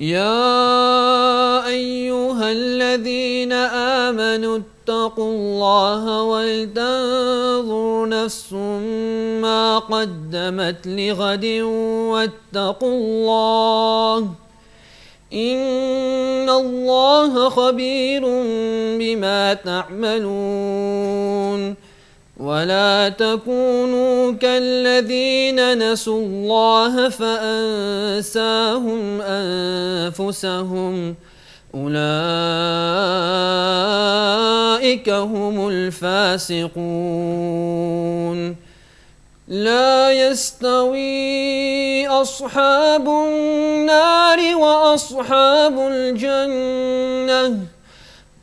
يا أيها الذين آمنوا اتقوا الله ولتنظر نفس ما قدمت لغد واتقوا الله إن الله خبير بما تعملون ولا تكونوا كالذين نسوا الله فأنساهم أنفسهم أولئك هم الفاسقون لا يستوي أصحاب النار وأصحاب الجنة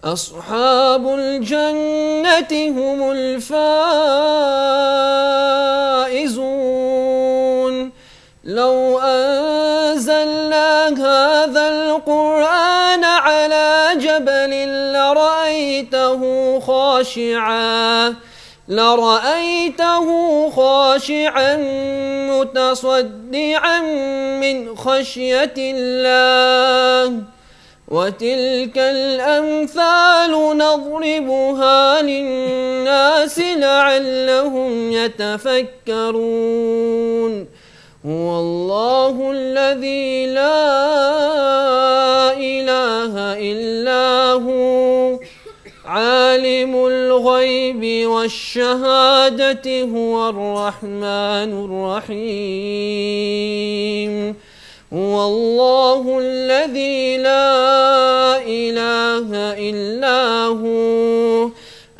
أصحاب الجنة هم الفائزون لو أنزلنا هذا القرآن على جبل لرأيته خاشعا متصدعا من خشية الله وتلك الأمثال نضربها للناس لعلهم يتفكرون هو الله الذي لا إله إلا هو عالم الغيب والشهادة هو الرحمن الرحيم هو الله الذي لا إله إلا هو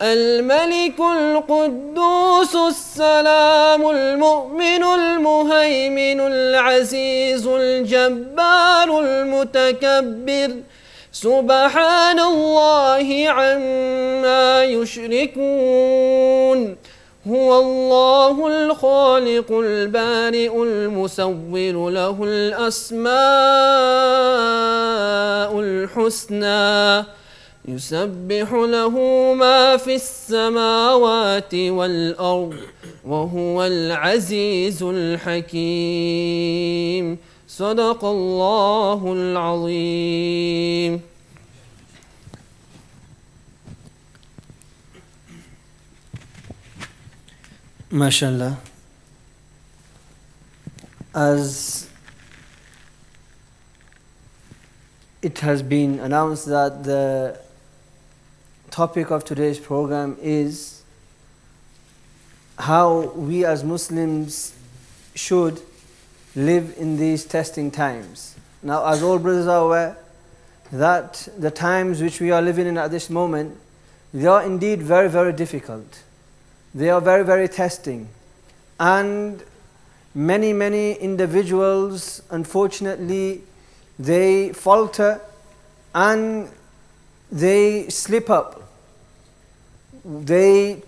الملك القدوس السلام المؤمن المهيمن العزيز الجبار المتكبر سبحان الله عما يشركون هو الله الخالق البارئ المصور له الأسماء الحسنى يسبح له ما في السماوات والأرض وهو العزيز الحكيم صدق الله العظيم. MashaAllah. As it has been announced that the topic of today's program is how we as Muslims should live in these testing times. Now, as all brothers are aware, that the times which we are living in at this moment, they are indeed very, very difficult. They are very, very testing. And many, many individuals, unfortunately, they falter and they slip up. They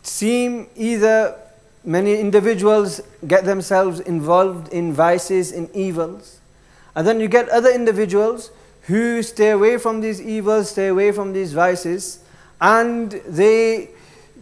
seem either, many individuals get themselves involved in vices, in evils. And then you get other individuals who stay away from these evils, stay away from these vices, and they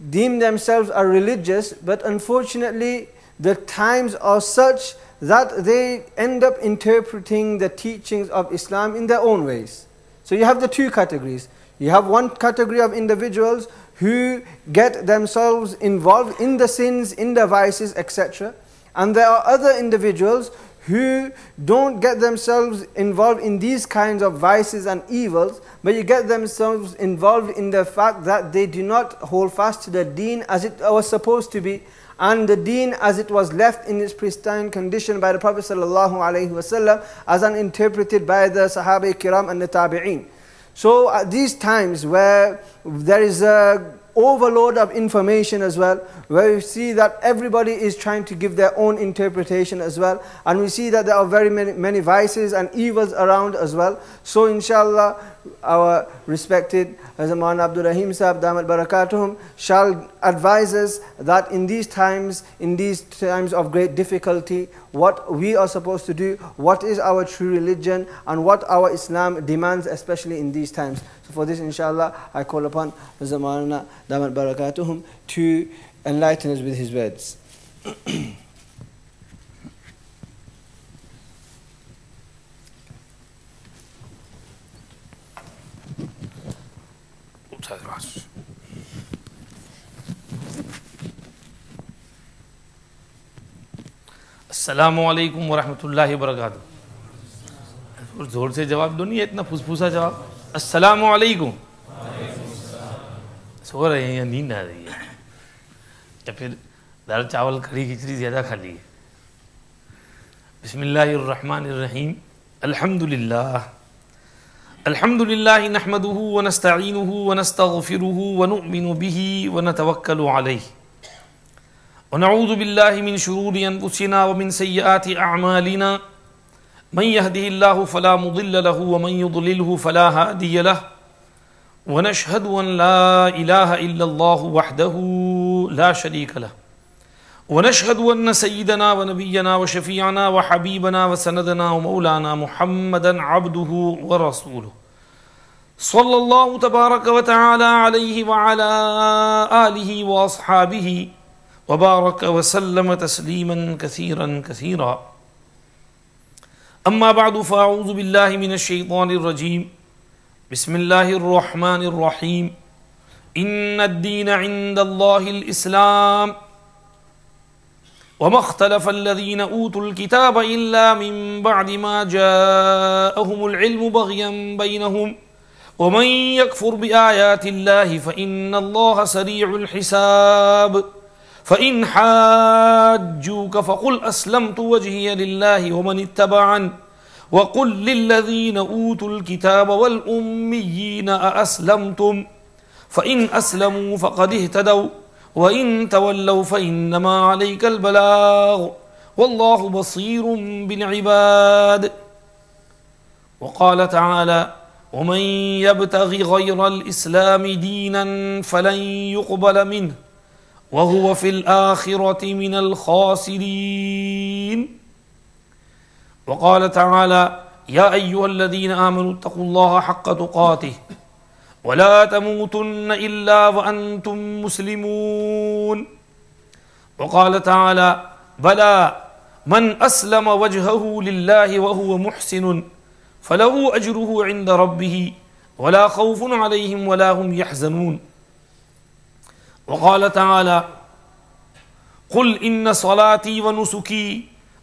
deem themselves are religious, but unfortunately the times are such that they end up interpreting the teachings of Islam in their own ways. So you have the two categories. You have one category of individuals who get themselves involved in the sins, in the vices, etc. And there are other individuals who don't get themselves involved in these kinds of vices and evils, but you get themselves involved in the fact that they do not hold fast to the deen as it was supposed to be, and the deen as it was left in its pristine condition by the Prophet ﷺ, as interpreted by the Sahaba Kiram and the Tabi'een. So at these times where there is a overload of information as well, where we see that everybody is trying to give their own interpretation as well, and we see that there are very many vices and evils around as well. So inshallah, our respected Hazrat Abdur Raheem Sahab Damat Barakatuhum shall advise us that in these times of great difficulty, what we are supposed to do, what is our true religion, and what our Islam demands, especially in these times. So for this, inshallah, I call upon Hazrat Damat Barakatuhum to enlighten us with his words. بسم الله الرحمن الرحيم. الحمد لله رب العالمين، والصلاة والسلام على رسول الله محمد وعلى آله وصحبه أجمعين. أما بعد. فأعوذ بالله من الشيطان الرجيم. بسم الله الرحمن الرحيم. الحمد لله رب العالمين، والصلاة والسلام على رسول الله محمد وعلى آله وصحبه أجمعين. अस्सलामु अलैकुम वरहमतुल्लाहि वबरकातुहू। और ज़ोर से जवाब दो, नहीं इतना फुसफुसा जवाब। अस्सलामु अलैकुम। सो रहे हैं या नींद आ रही है या फिर दाल चावल कढ़ी खिचड़ी ज़्यादा खा ली है? बिस्मिल्लाहिर्रहमानिर्रहीम। अल्हम्दुलिल्लाह नहमदुहु व नस्तईनुहु व नस्तगफिरुहु व नु'मिनु बिही व नतवक्कलु अलैहि व नऊज़ु बिल्लाहि मिन शुरूरि अनफुसिना व मिन सय्यिआति अअमालिना मन यहदिहिल्लाहु फला मुदिल्ल लहु व मन युद्लिलहु फला हादिय लहु व नशहदु अन ला इलाहा इल्लल्लाहु वहदहु ला शरीक लहु व नशहदु अन्न सय्यिदना व नबिय्यना व शफीअना व हबीबना व सनदना व मौलाना मुहम्मदन अब्दुहु व रसूलुहु सल्लल्लाहु तबारक व तआला अलैहि व अला आलिहि व अस्हाबिहि व बारक व सल्लम तस्लीमन कसीरन कसीरा। अम्मा बअदु फ़अऊज़ु बिल्लाहि मिनश शैतानिर रजीम। बिस्मिल्लाहिर्रहमानिर रहीम। इन्नद-दीन इंदल्लाहिल इस्लाम वमा इख्तलफ़ल्लज़ीना ऊतुल किताब इल्ला मिन बअदि मा जाअहुमुल इल्मु बग़यन बैनहुम वमन यकफ़ुर बिआयातिल्लाहि फ़इन्नल्लाहा सरीउल हिसाब। फ़इन हाज्जूक फ़क़ुल अस्लमतु वजहिय लिल्लाहि वमन इत्तबअन वक़ुल लिल्लज़ीना ऊतुल किताब वल उम्मिय्यीना अअस्लमतुम फ़इन अस्लमू फ़क़द इह्तदव व इन तवल्लव फ़इन्नमा अलैकल बलाग वल्लाहु बसीरुम बिल इबाद। वक़ाल तआला वमन यब्तग़ि ग़यरल इस्लामि दीनन फ़लन युक़बल मिन्हु वहुव फ़िल आख़िरति मिनल ख़ासिरीन। वक़ाल तआला या अय्युहल्लज़ीना आमनू इत्तक़ुल्लाहा हक़्क़ तुक़ातिहि वला तमूतुन्न इल्ला व अंतुम मुस्लिमून। वक़ाल तआला बला मन अस्लम वजहहु लिल्लाहि व हुव मुहसिनुन फलहु अज्रुहु इंद रब्बिहि वला खौफुन अलैहिम वला हुम यहज़नून। वक़ाल तआला क़ुल इन्न सलाती व नुसुकी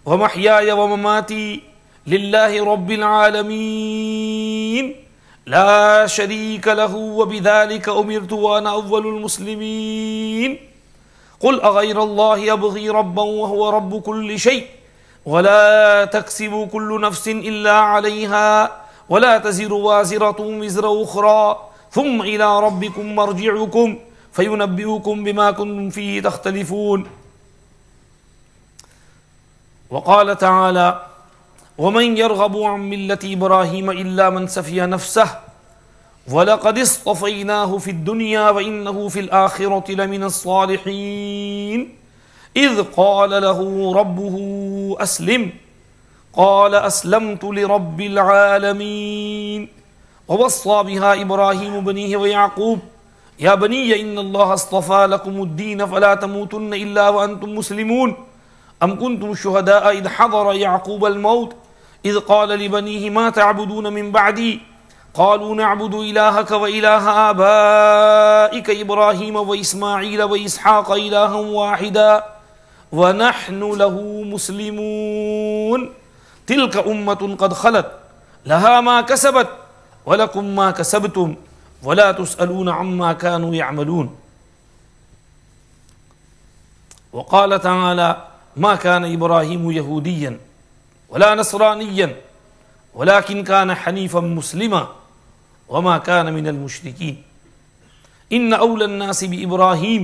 व महयाय व ममाती लिल्लाहि रब्बिल आलमीन ला शरीक लहु व बिज़ालिका उमिरतु व अना अव्वलुल मुस्लिमीन। क़ुल अग़ैरल्लाहि अब्ग़ी रब्बन व हुव रब्बु कुल्लि शै व ला तक्सिबु कुल्लु नफ्सिन इल्ला अलैहा व ला तज़िरु वाज़िरतुन विज़्रा उख़रा थुम्मा इला रब्बिकुम मर्जिउकुम फ़युनब्बिउकुम बिमा कुन्तुम फ़ीहि तख़्तलिफ़ून। वक़ाल तआला वमन यरग़बु अन मिल्लति इब्राहीम इल्ला मन सफ़िय नफ़्सहु वलक़द इस्तफ़ैनाहु फ़िद दुनिया व इन्नहु फ़िल आख़िरति लमिनस सालिहीन। इज़ क़ाल लहु रब्बुहु अस्लिम क़ाल अस्लमतु लिरब्बिल आलमीन। ववस्सा बिहा इब्राहीम बनीहि व याक़ूब या बनिय्य इन्नल्लाहा अस्तफ़ा लकुमुद्दीन फ़ला तमूतुन्न इल्ला व अंतुम मुस्लिमून। अम कुन्तुम शुहदाअ इज़ हज़र याक़ूबल मौत इज़ क़ाल लिबनीहि मा तअबुदून मिन बअदी क़ालू नअबुदु इलाहक व इलाह आबाइक इब्राहीम व इस्माईल व इसहाक़ इलाहन वाहिदा व नहनु लहु मुस्लिमून। तिल्क उम्मतुन क़द ख़लत लहा मा कसबत व लकुम मा कसबतुम वला तुसअलून अम्मा कानू यअमलून। वक़ाल तआला मा कान इब्राहीम यहूदिय्यन वला नसरानिय्यन वलाकिन कान हनीफ़न मुस्लिमा वमा कान मिनल मुश्रिकीन। इन्न औलन नासि बिइब्राहीम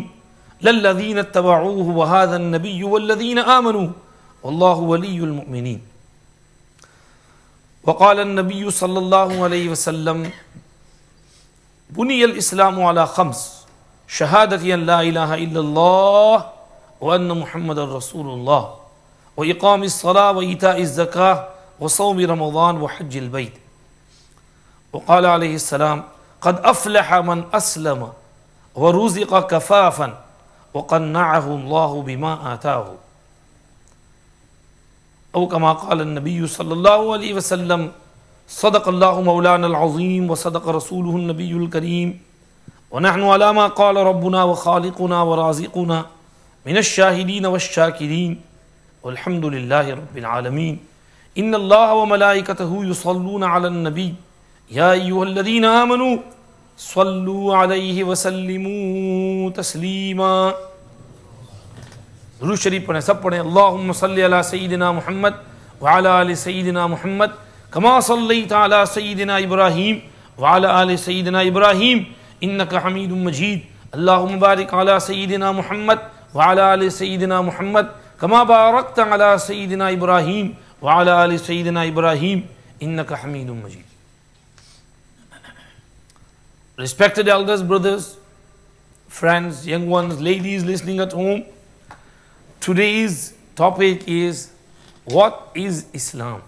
लल्लज़ीना इत्तबअूहु व हाज़ा अन्नबिय्यु वल्लज़ीना आमनू वल्लाहु वलियुल मुमिनीन। वक़ाल अन्नबिय्यु सल्लल्लाहु अलैहि वसल्लम बुनियल इस्लामु अला ख़म्स शहादति अन ला इलाहा इल्लल्लाह व अन्न मुहम्मदर रसूलुल्लाह व इक़ामिस सलाह व ईताइज़ ज़काह व सौमि रमज़ान व हज्जिल बैत। वक़ाल अलैहिस्सलाम क़द अफ़लह मन अस्लम व रुज़िक़ कफ़ाफ़न व क़न्नअहु अल्लाहु बिमा आताहु। औ कमा क़ाल अन्नबिय्यु सल्लल्लाहु अलैहि वसल्लम सदक़ल्लाहु मौलानल अज़ीम व सदक़ रसूलुहुन नबियुल करीम ونحن على ما قال ربنا وخالقنا ورازقنا من الشاهدين والشاكرين والحمد لله رب العالمين إن الله وملائكته يصلون على النبي يا أيها الذين آمنوا صلوا عليه وسلموا تسليما. दुरूद शरीफ पढ़ें, सब पढ़ें. अल्लाहुम्मा सल्लि अला सय्यिदिना मुहम्मद व अला आलि सय्यिदिना मुहम्मद कमा सल्लैता अला सय्यिदिना इब्राहीम व अला आलि सय्यिदिना इब्राहीम इन्नका हमीदुम मजीद. अल्लाहुम्मा बारिक अला सय्यिदिना मुहम्मद व अला आलि सय्यिदिना मुहम्मद कमा बारकता अला सय्यिदिना इब्राहीम व अला आलि सय्यिदिना इब्राहीम इन्नका हमीदुम मजीद. Respected elders, brothers, friends, young ones, ladies listening at home, today's topic is, what is Islam?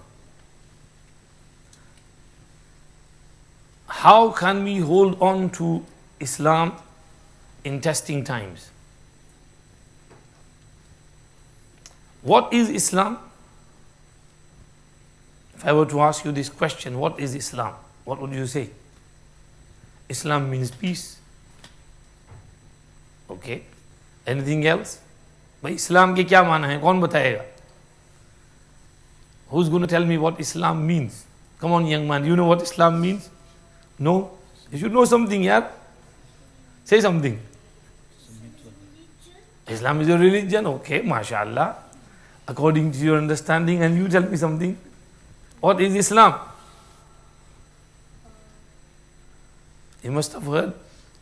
How can we hold on to Islam in testing times? What is Islam? If I were to ask you this question, what is Islam? What would you say? Islam means peace. Okay. Anything else? भाई इस्लाम के क्या माना है, कौन बताएगा? Who's going to tell me what Islam means? Come on, young man, you know what Islam means? No? You should know something, yeah? Say something. Islam is a religion, okay, mashallah. According to your understanding, and you tell me something. What is Islam? You must have heard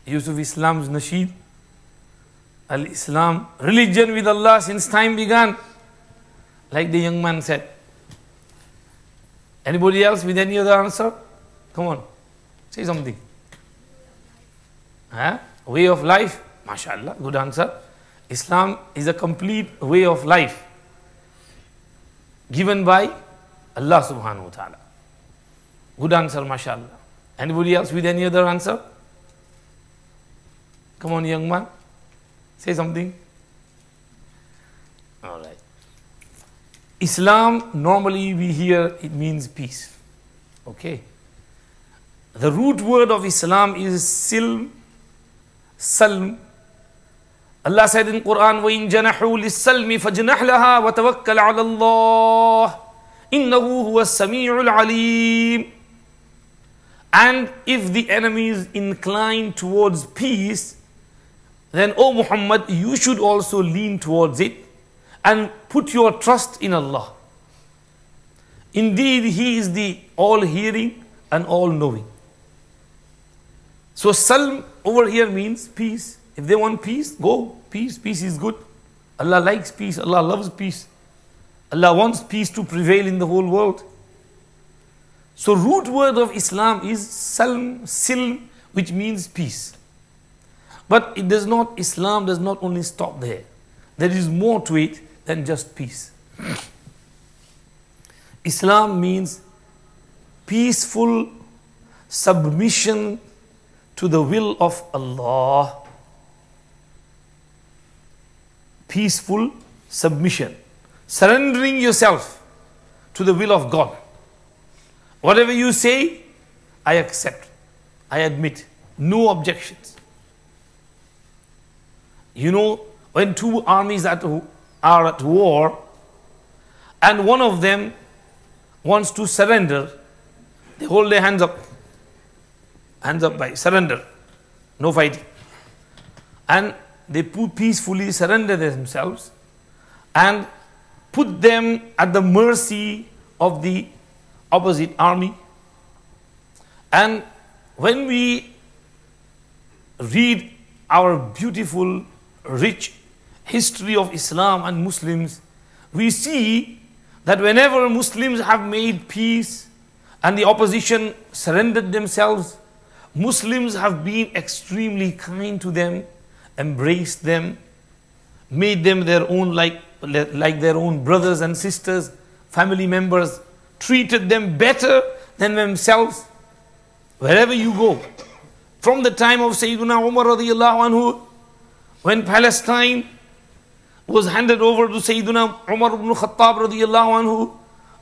Yusuf Islam's Nasheed. Al-Islam, religion with Allah since time began. Like the young man said. Anybody else with any other answer? Come on, say something. Huh? Way of life? MashaAllah, good answer. Islam is a complete way of life given by Allah subhanahu wa ta'ala. Good answer, MashaAllah. Anybody else with any other answer? Come on, young man. Say something. All right. Islam, normally we hear it means peace. Okay. The root word of Islam is silm, salm. Allah said in Qur'an, وَإِن جَنَحُوا لِلسَّلْمِ فَجْنَحْ لَهَا وَتَوَكَّلْ عَلَى اللَّهِ إِنَّهُ هُوَ السَّمِيعُ الْعَلِيمُ. And if the enemy is inclined towards peace, then, O Muhammad, you should also lean towards it and put your trust in Allah. Indeed, He is the all-hearing and all-knowing. So, Salm over here means peace. If they want peace, go. Peace. Peace is good. Allah likes peace. Allah loves peace. Allah wants peace to prevail in the whole world. So, root word of Islam is Salm, Silm, which means peace. But it does not, Islam does not only stop there. There is more to it than just peace. Islam means peaceful submission to the will of Allah. Peaceful submission. Surrendering yourself to the will of God. Whatever you say, I accept. I admit. No objections. You know, when two armies are at war and one of them wants to surrender, they hold their hands up. Hands up by surrender. No fighting. And they peacefully surrender themselves and put them at the mercy of the opposite army. And when we read our beautiful, rich history of Islam and Muslims, we see that whenever Muslims have made peace and the opposition surrendered themselves, Muslims have been extremely kind to them, embraced them, made them their own like their own brothers and sisters, family members, treated them better than themselves. Wherever you go, from the time of Sayyidina Umar radiyallahu anhu, when Palestine was handed over to Sayyidina Umar ibn Khattab radiyallahu anhu,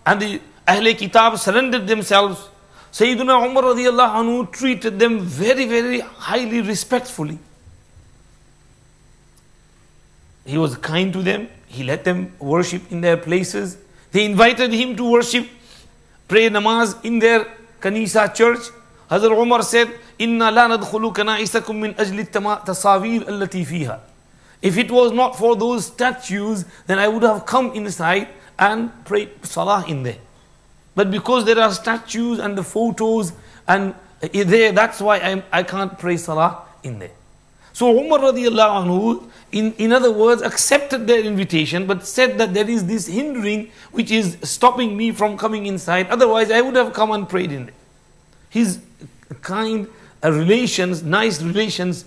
and the Ahle Kitab surrendered themselves, Sayyidina Umar radiallahu anhu treated them very, very highly respectfully. He was kind to them. He let them worship in their places. They invited him to worship, pray namaz in their Kanisa church. Hazrat Umar said, "Inna la nadkhulu kanaisakum min ajli tasawir allati fiha." If it was not for those statues, then I would have come inside and prayed salah in there. But because there are statues and the photos and there, that's why I can't pray salah in there. So Umar radiallahu anhu, in other words, accepted their invitation, but said that there is this hindering which is stopping me from coming inside. Otherwise, I would have come and prayed in there. His kind relations, nice relations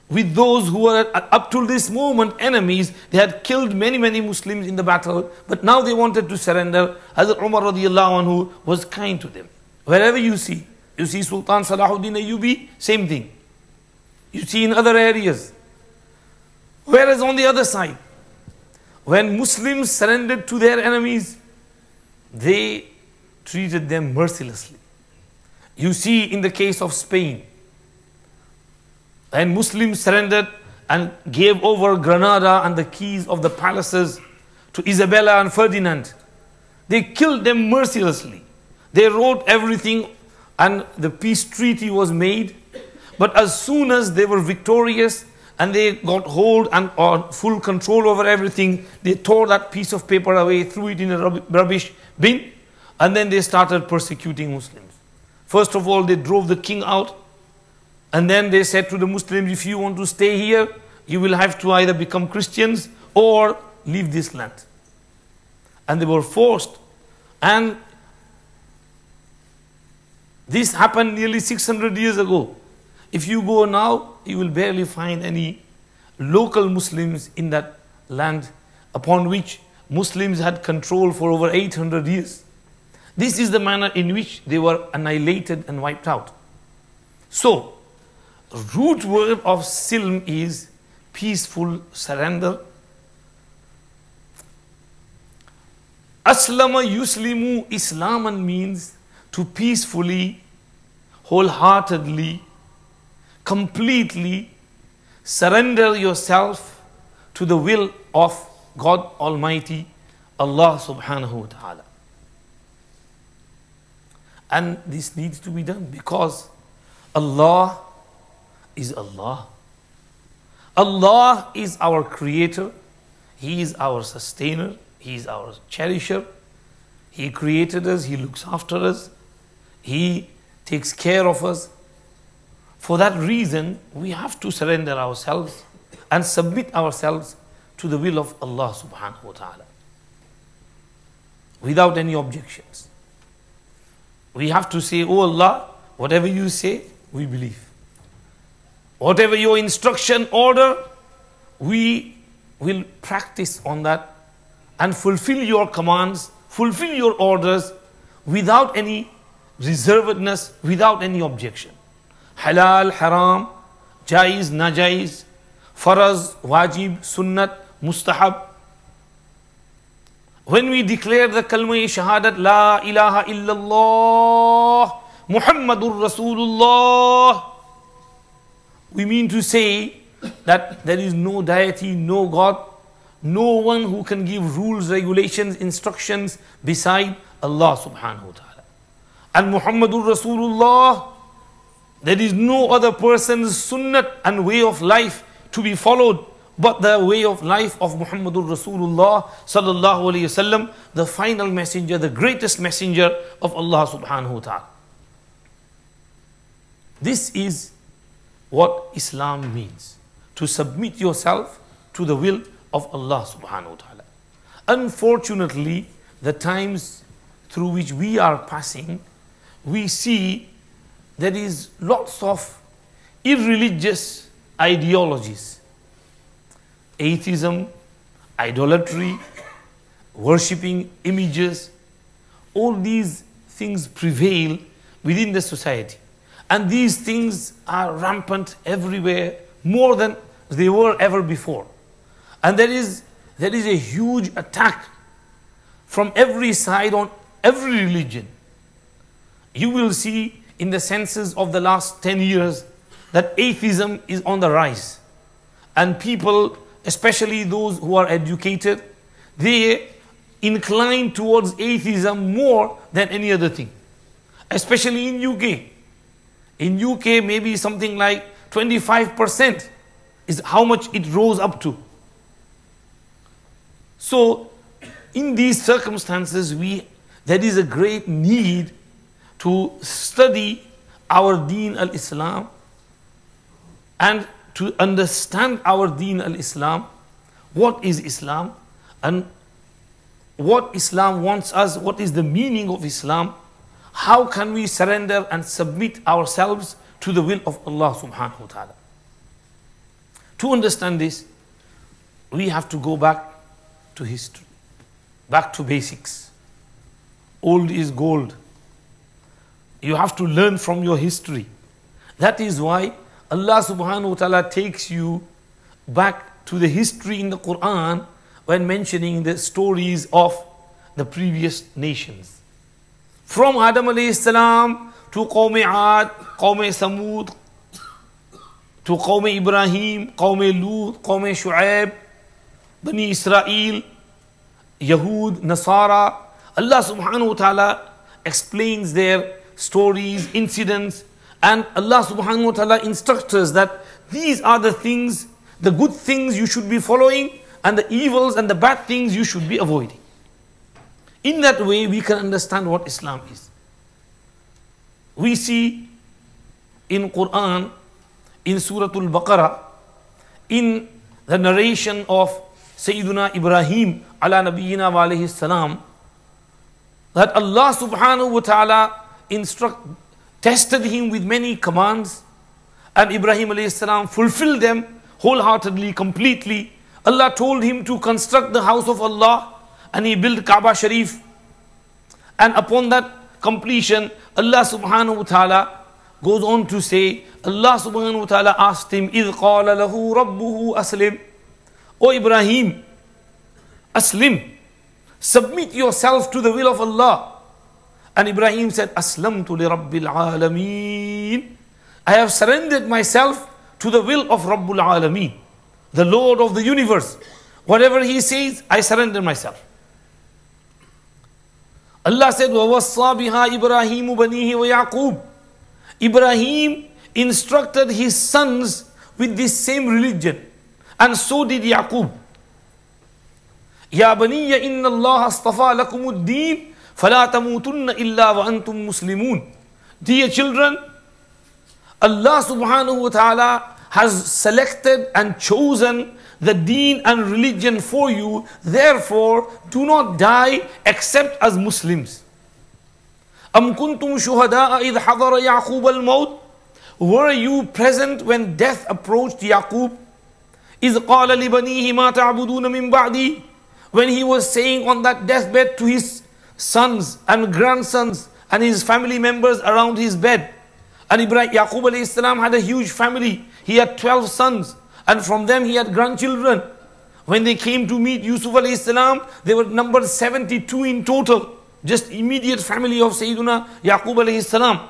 with those who were up to this moment enemies. They had killed many, many Muslims in the battle, but now they wanted to surrender. Hazrat Umar radiallahu anhu was kind to them. Wherever you see Sultan Salahuddin Ayyubi, same thing. You see in other areas. Whereas on the other side, when Muslims surrendered to their enemies, they treated them mercilessly. You see in the case of Spain, when Muslims surrendered and gave over Granada and the keys of the palaces to Isabella and Ferdinand, they killed them mercilessly. They wrote everything and the peace treaty was made. But as soon as they were victorious and they got hold and full control over everything, they tore that piece of paper away, threw it in a rubbish bin, and then they started persecuting Muslims. First of all, they drove the king out, and then they said to the Muslims, if you want to stay here, you will have to either become Christians or leave this land. And they were forced. And this happened nearly 600 years ago. If you go now, you will barely find any local Muslims in that land upon which Muslims had control for over 800 years. This is the manner in which they were annihilated and wiped out. So, root word of silm is peaceful surrender. Aslama yuslimu, Islaman means to peacefully, wholeheartedly, completely surrender yourself to the will of God Almighty, Allah subhanahu wa ta'ala. And this needs to be done because Allah is Allah. Allah is our creator. He is our sustainer. He is our cherisher. He created us. He looks after us. He takes care of us. For that reason, we have to surrender ourselves and submit ourselves to the will of Allah subhanahu wa ta'ala without any objections. We have to say, oh Allah, whatever you say, we believe. Whatever your instruction order, we will practice on that and fulfill your commands, fulfill your orders without any reservedness, without any objection. Halal, haram, jaiz, najaiz, faraz, wajib, sunnat, mustahab. When we declare the kalma shahadat, la ilaha illallah, Muhammadur Rasulullah, we mean to say that there is no deity, no God, no one who can give rules, regulations, instructions beside Allah subhanahu wa ta'ala. And Muhammadur Rasulullah, there is no other person's sunnat and way of life to be followed but the way of life of Muhammadur Rasulullah sallallahu alayhi wasallam, the final messenger, the greatest messenger of Allah subhanahu wa ta'ala. This is what Islam means, to submit yourself to the will of Allah subhanahu wa ta'ala. Unfortunately, the times through which we are passing, we see there is lots of irreligious ideologies. Atheism, idolatry, worshipping images, all these things prevail within the society. And these things are rampant everywhere, more than they were ever before. And there is a huge attack from every side on every religion. you will see in the census of the last 10 years that atheism is on the rise. And people, especially those who are educated, they incline towards atheism more than any other thing. Especially in UK. In UK, maybe something like 25% is how much it rose up to. So, in these circumstances, there is a great need to study our Deen al-Islam and to understand our Deen al-Islam, what is Islam and what Islam wants us, what is the meaning of Islam, how can we surrender and submit ourselves to the will of Allah subhanahu wa ta'ala. To understand this, we have to go back to history, back to basics. Old is gold. You have to learn from your history. That is why Allah subhanahu wa ta'ala takes you back to the history in the Qur'an when mentioning the stories of the previous nations. From Adam alayhi salam to Qawm Aad, Qawm Samud, to Qawm Ibrahim, Qawm Lut, Qawm Shu'aib, Bani Israel, Yahud, Nasara. Allah subhanahu wa ta'ala explains their stories, incidents, and Allah subhanahu wa ta'ala instructs us that these are the things, the good things you should be following, and the evils and the bad things you should be avoiding. In that way, we can understand what Islam is. We see in Qur'an, in Surah Al-Baqarah, in the narration of Sayyiduna Ibrahim ala nabiyyina wa alayhi salam, that Allah subhanahu wa ta'ala tested him with many commands, and Ibrahim alayhi salam fulfilled them wholeheartedly, completely. Allah told him to construct the house of Allah, and he built Kaaba Sharif. And upon that completion, Allah subhanahu wa ta'ala goes on to say, Allah subhanahu wa ta'ala asked him, إِذْ قَالَ لَهُ رَبُّهُ أَسْلِمْ, O Ibrahim, Aslim, submit yourself to the will of Allah. And Ibrahim said, Aslamtu li Rabbil Alameen, I have surrendered myself to the will of Rabbul Alameen, the Lord of the universe. Whatever He says, I surrender myself. Allah said, وَوَصَّى بِهَا إِبْرَاهِيمُ بَنِيهِ وَيَعْقُوبُ, Ibrahim instructed his sons with this same religion, and so did Yaqub. يَا بَنِيَّ إِنَّ اللَّهَ اصْطَفَى لَكُمُ الدِّينَ فَلَا تَمُوتُنَّ إِلَّا وَأَنْتُمْ مُسْلِمُونَ. Dear children, Allah subhanahu wa ta'ala has selected and chosen the deen and religion for you. Therefore, do not die except as Muslims. أَمْ كُنْتُمْ شُهَدَاءَ إِذْ حَضَرَ يَعْقُوبَ الْمَوْتِ, were you present when death approached Yaqub? إِذْ قَالَ لِبَنِيهِ مَا تَعْبُدُونَ مِنْ بَعْدِي, when he was saying on that deathbed to his sons and grandsons and his family members around his bed. And Yaqub alayhi salam had a huge family. He had 12 sons, and from them he had grandchildren. When they came to meet Yusuf alayhi salam, they were numbered 72 in total. Just immediate family of Sayyiduna Yaqub alayhi salam.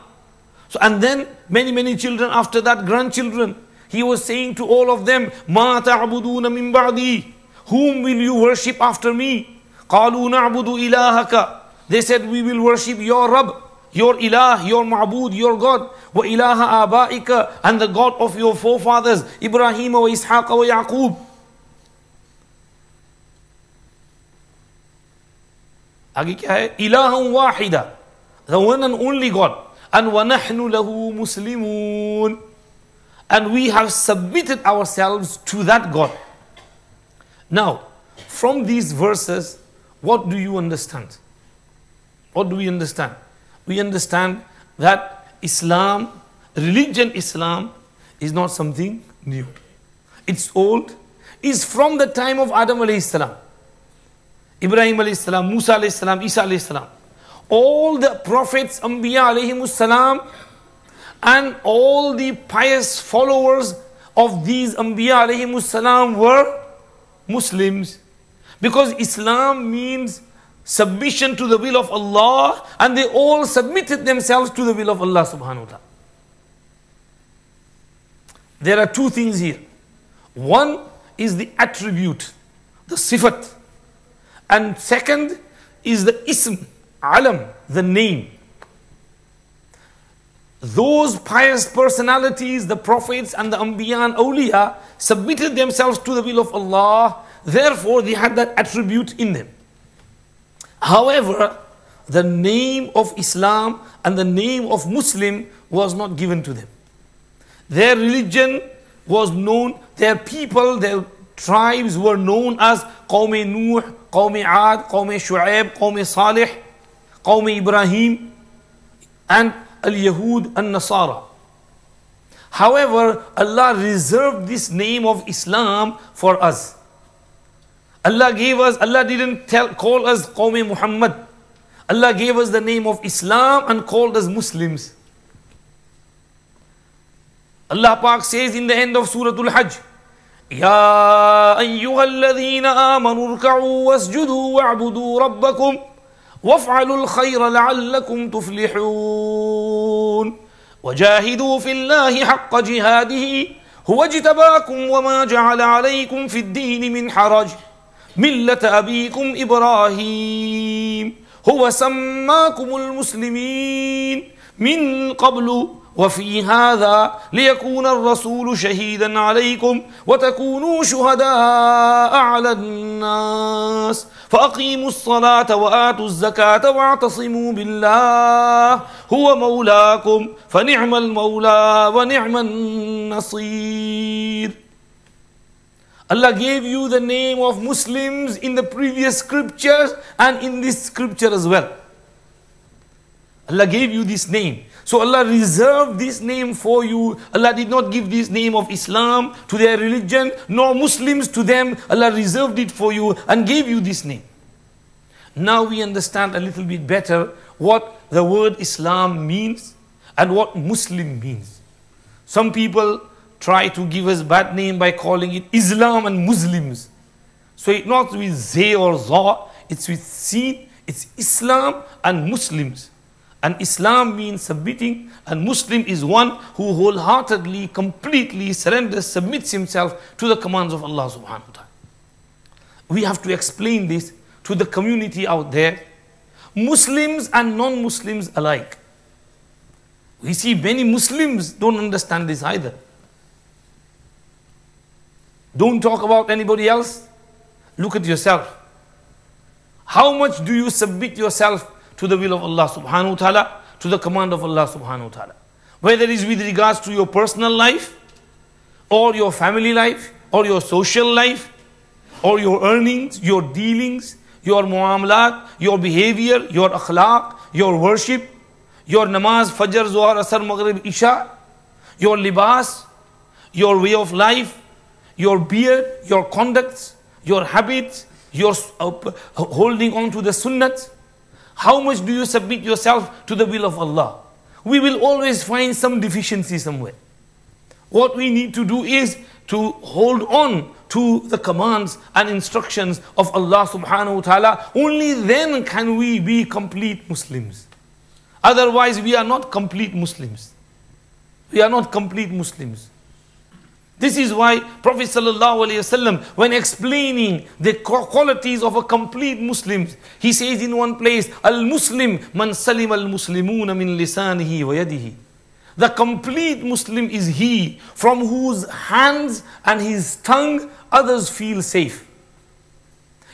So, and then many children after that, grandchildren. He was saying to all of them, مَا تَعْبُدُونَ مِن بَعْدِي, whom will you worship after me? قَالُوا نَعْبُدُ إِلَهَكَ, they said, we will worship your Rabb, your Ilah, your Ma'bud, your God. وَإِلَهَ آبَائِكَ, and the God of your forefathers, Ibrahim wa Ishaq wa Yaqub. आगे क्या है? إِلَهٌ وَاحِدًا, the one and only God. And وَنَحْنُ لَهُ مُسْلِمُونَ, and we have submitted ourselves to that God. Now, from these verses, what do you understand? What do we understand? We understand that Islam, religion Islam, is not something new. It's old. It's from the time of Adam alayhi salam, Ibrahim alayhi salam, Musa alayhi salam, Isa alayhi salam. All the prophets, Anbiya alayhimus salam, and all the pious followers of these Anbiya alayhimus salam were Muslims. Because Islam means submission to the will of Allah, and they all submitted themselves to the will of Allah subhanahu wa ta'ala. There are two things here. One is the attribute, the sifat. And second is the ism, alam, the name. Those pious personalities, the prophets and the anbiya and awliya, submitted themselves to the will of Allah. Therefore, they had that attribute in them. However, the name of Islam and the name of Muslim was not given to them. Their religion was known, their people, their tribes were known as Qawm Nuh, Qawm Aad, Qawm Shu'aib, Qawm Salih, Qawm Ibrahim, and Al-Yahud and Nasara. However, Allah reserved this name of Islam for us. Allah gave us, Allah didn't call us Qawm Muhammad. Allah gave us the name of Islam and called us Muslims. Allah Pak says in the end of Surah Al-Hajj, Ya ayyuhalladhina amanu rka'u wasjudu wa'budu rabbakum waf'alul khayra la'allakum tuflihun wajahidu fillahi haqqa jihadihi huwa jtabakum wa ma ja'ala alaykum fid deen min haraj millata abikum Ibrahim huwa sammakumul muslimin min qablu وفي هذا ليكون الرسول شهيدا عليكم وتكونوا شهداء على الناس فأقيموا الصلاة وآتوا الزكاة واعتصموا بالله هو مولاكم فنعم المولى ونعم النصير. Allah gave you the name of Muslims in the previous scriptures and in this scripture as well. Allah gave you this name. So Allah reserved this name for you. Allah did not give this name of Islam to their religion, nor Muslims to them. Allah reserved it for you and gave you this name. Now we understand a little bit better what the word Islam means and what Muslim means. Some people try to give us bad name by calling it Islam and Muslims. So it's not with Zay or Za, it's with Sin, it's Islam and Muslims. And Islam means submitting, and Muslim is one who wholeheartedly, completely surrenders, submits himself to the commands of Allah subhanahu wa ta'ala. We have to explain this to the community out there, Muslims and non-Muslims alike. We see many Muslims don't understand this either. Don't talk about anybody else. Look at yourself. How much do you submit yourself to the will of Allah subhanahu wa ta'ala, to the command of Allah subhanahu wa ta'ala? Whether it is with regards to your personal life, or your family life, or your social life, or your earnings, your dealings, your muamalat, your behavior, your akhlaq, your worship, your namaz, fajr, zuhar, asr, maghrib, isha, your libas, your way of life, your beard, your conducts, your habits, your holding on to the sunnat. How much do you submit yourself to the will of Allah? We will always find some deficiency somewhere. What we need to do is to hold on to the commands and instructions of Allah subhanahu wa ta'ala. Only then can we be complete Muslims. Otherwise we are not complete Muslims. We are not complete Muslims. This is why Prophet ﷺ, when explaining the qualities of a complete Muslim, he says in one place, Al-Muslim man salim al-Muslimuna min lisanihi wa yadihi. The complete Muslim is he from whose hands and his tongue others feel safe.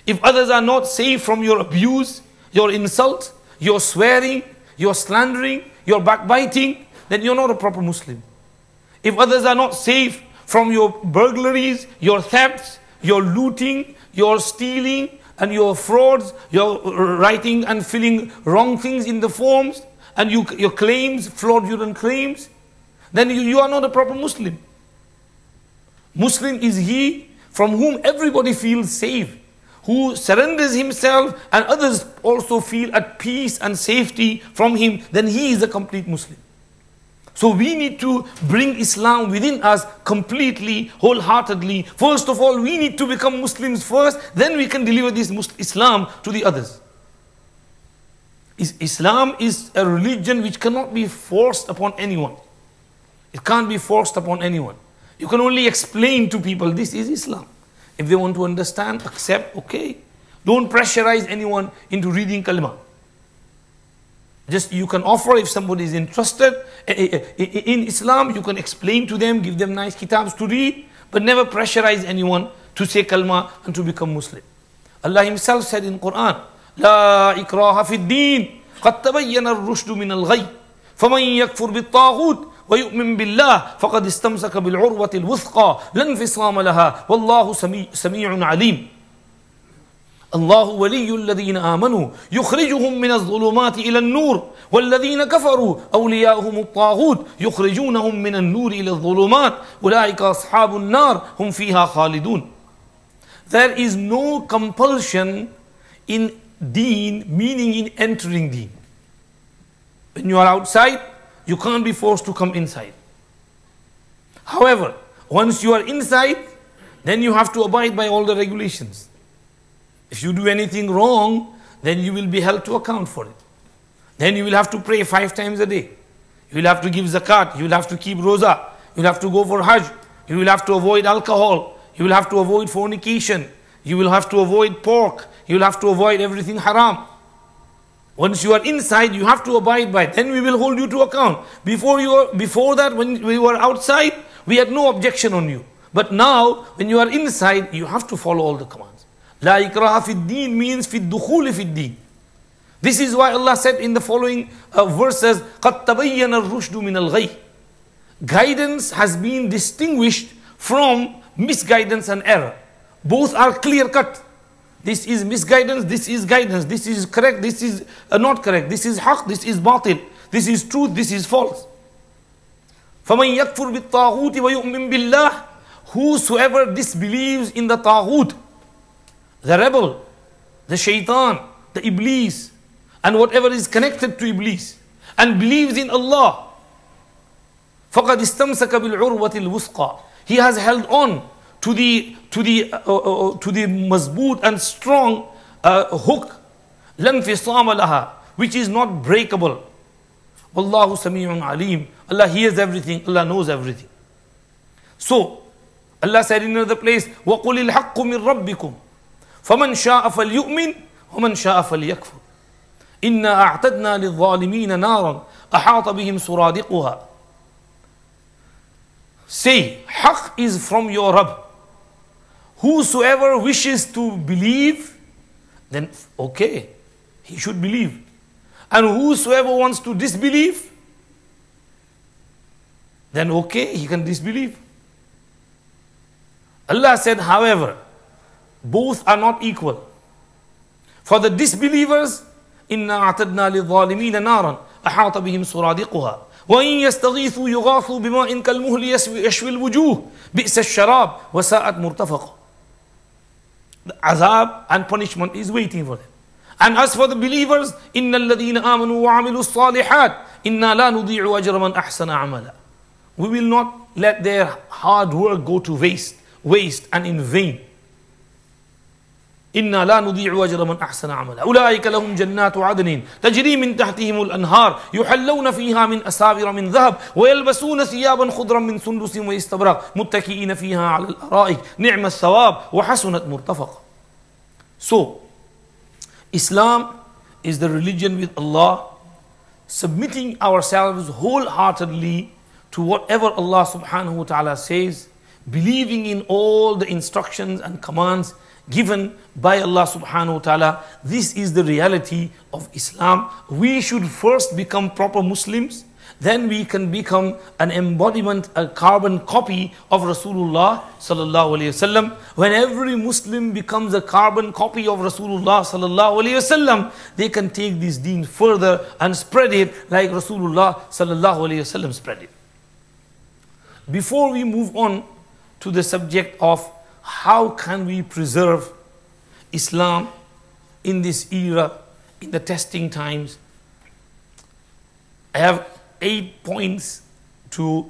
If others are not safe from your abuse, your insult, your swearing, your slandering, your backbiting, then you're not a proper Muslim. If others are not safe from your burglaries, your thefts, your looting, your stealing, and your frauds, your writing and filling wrong things in the forms, and your claims, fraudulent claims, then you are not a proper Muslim. Muslim is he from whom everybody feels safe, who surrenders himself and others also feel at peace and safety from him, then he is a complete Muslim. So we need to bring Islam within us completely, wholeheartedly. First of all, we need to become Muslims first, then we can deliver this Islam to the others. Islam is a religion which cannot be forced upon anyone. It can't be forced upon anyone. You can only explain to people, this is Islam. If they want to understand, accept, okay. Don't pressurize anyone into reading kalima. Just you can offer, if somebody is interested in Islam, you can explain to them, give them nice kitabs to read, but never pressurize anyone to say kalma and to become Muslim. Allah Himself said in Qur'an, لا إكراه في الدين قد تبين الرشد من الغي فمن يكفر بالطاغوت ويؤمن بالله فقد استمسك بالعروة الوثقى لا انفصام لها والله سميع عليم. الله ولي الذين آمنوا يخرجهم من الظلمات إلى النور والذين كفروا أولياؤهم الطاغوت يخرجونهم من النور إلى الظلمات أولئك أصحاب النار هم فيها خالدون. There is no compulsion in deen, meaning in entering deen. When you are outside, you can't be forced to come inside. However, once you are inside, then you have to abide by all the regulations. If you do anything wrong, then you will be held to account for it. Then you will have to pray 5 times a day. You will have to give zakat. You will have to keep roza. You will have to go for hajj. You will have to avoid alcohol. You will have to avoid fornication. You will have to avoid pork. You will have to avoid everything haram. Once you are inside, you have to abide by it. Then we will hold you to account. Before that, when we were outside, we had no objection on you. But now, when you are inside, you have to follow all the commands. La ikraha fi ddin means fi dukhuli fi ddin. This is why Allah said in the following verses, قَدْ تَبَيَّنَ الرُّشْدُ مِنَ الْغَيِّ. Guidance has been distinguished from misguidance and error. Both are clear cut. This is misguidance, this is guidance. This is correct, this is not correct. This is haqq, this is batil. This is truth, this is false. فَمَنْ يَكْفُرْ بِالطَّاغُوتِ وَيُؤْمِنْ بِاللَّهِ. Whosoever disbelieves in the taghut, the rebel, the shaitan, the iblis, and whatever is connected to iblis, and believes in Allah, فَقَدْ اسْتَمْسَكَ بِالْعُرْوَةِ الْوُثْقَى. He has held on to the mazboot and strong hook, لَا انفصام لها, which is not breakable. وَاللَّهُ سَمِيعٌ عَلِيمٌ. Allah hears everything, Allah knows everything. So, Allah said in another place, وَقُلِ الْحَقُّ مِنْ رَبِّكُمْ فَمَنْ شَاءَ فَلْيُؤْمِنْ وَمَنْ شَاءَ فَلْيَكْفُرْ إِنَّا أَعْتَدْنَا لِلظَّالِمِينَ نَارًا أَحَاطَ بِهِمْ سُرَادِقُهَا. Say, haqq is from your Rabb. Whosoever wishes to believe, then okay, he should believe. And whosoever wants to disbelieve, then okay, he can disbelieve. Allah said, however, both are not equal. For the disbelievers, إِنَّا أَعْتَدْنَا لِلظَّالِمِينَ نَارًا أَحَاطَ بِهِمْ سُرَادِقُهَا وَإِنْ يَسْتَغِيثُوا يُغَاثُوا بِمَاءٍ كَالْمُهْلِ يَشْوِي الْوُجُوهِ بِئْسَ الشَّرَابُ وَسَاءَتْ مُرْتَفَقًا. The azab and punishment is waiting for them. And as for the believers, إِنَّ الَّذِينَ آمَنُوا وَعَمِلُوا الصَّالِحَاتِ إِنَّا لَا نُضِيعُ أَجْرَ مَنْ أَحْسَنَ عَمَلًا. We will not let their hard work go to waste and in vain. إِنَّا لَا نُضِيعُ أَجْرَ مَنْ أَحْسَنَ عَمَلًا أُولَٰئِكَ لَهُمْ جَنَّاتُ عَدْنٍ تَجْرِي مِنْ تَحْتِهِمُ الْأَنْهَارُ يُحَلَّوْنَ فِيهَا مِنْ أَسَاوِرَ مِنْ ذَهَبٍ وَيَلْبَسُونَ ثِيَابًا خُضْرًا مِنْ سُنْدُسٍ وَإِسْتَبْرَقٍ مُتَّكِئِينَ فِيهَا عَلَى الْأَرَائِكِ نِعْمَ الثَّوَابُ وَحَسُنَتْ مُرْتَفَقًا. So, Islam is the religion with Allah, submitting ourselves wholeheartedly to whatever Allah subhanahu wa ta'ala says, believing in all the instructions and commands given by Allah subhanahu wa ta'ala. This is the reality of Islam. We should first become proper Muslims, then we can become an embodiment, a carbon copy of Rasulullah sallallahu alayhi wasallam. When every Muslim becomes a carbon copy of Rasulullah sallallahu alayhi wasallam, they can take this deen further and spread it like Rasulullah sallallahu alayhi wasallam spread it. Before we move on to the subject of how can we preserve Islam in this era, in the testing times, I have 8 points to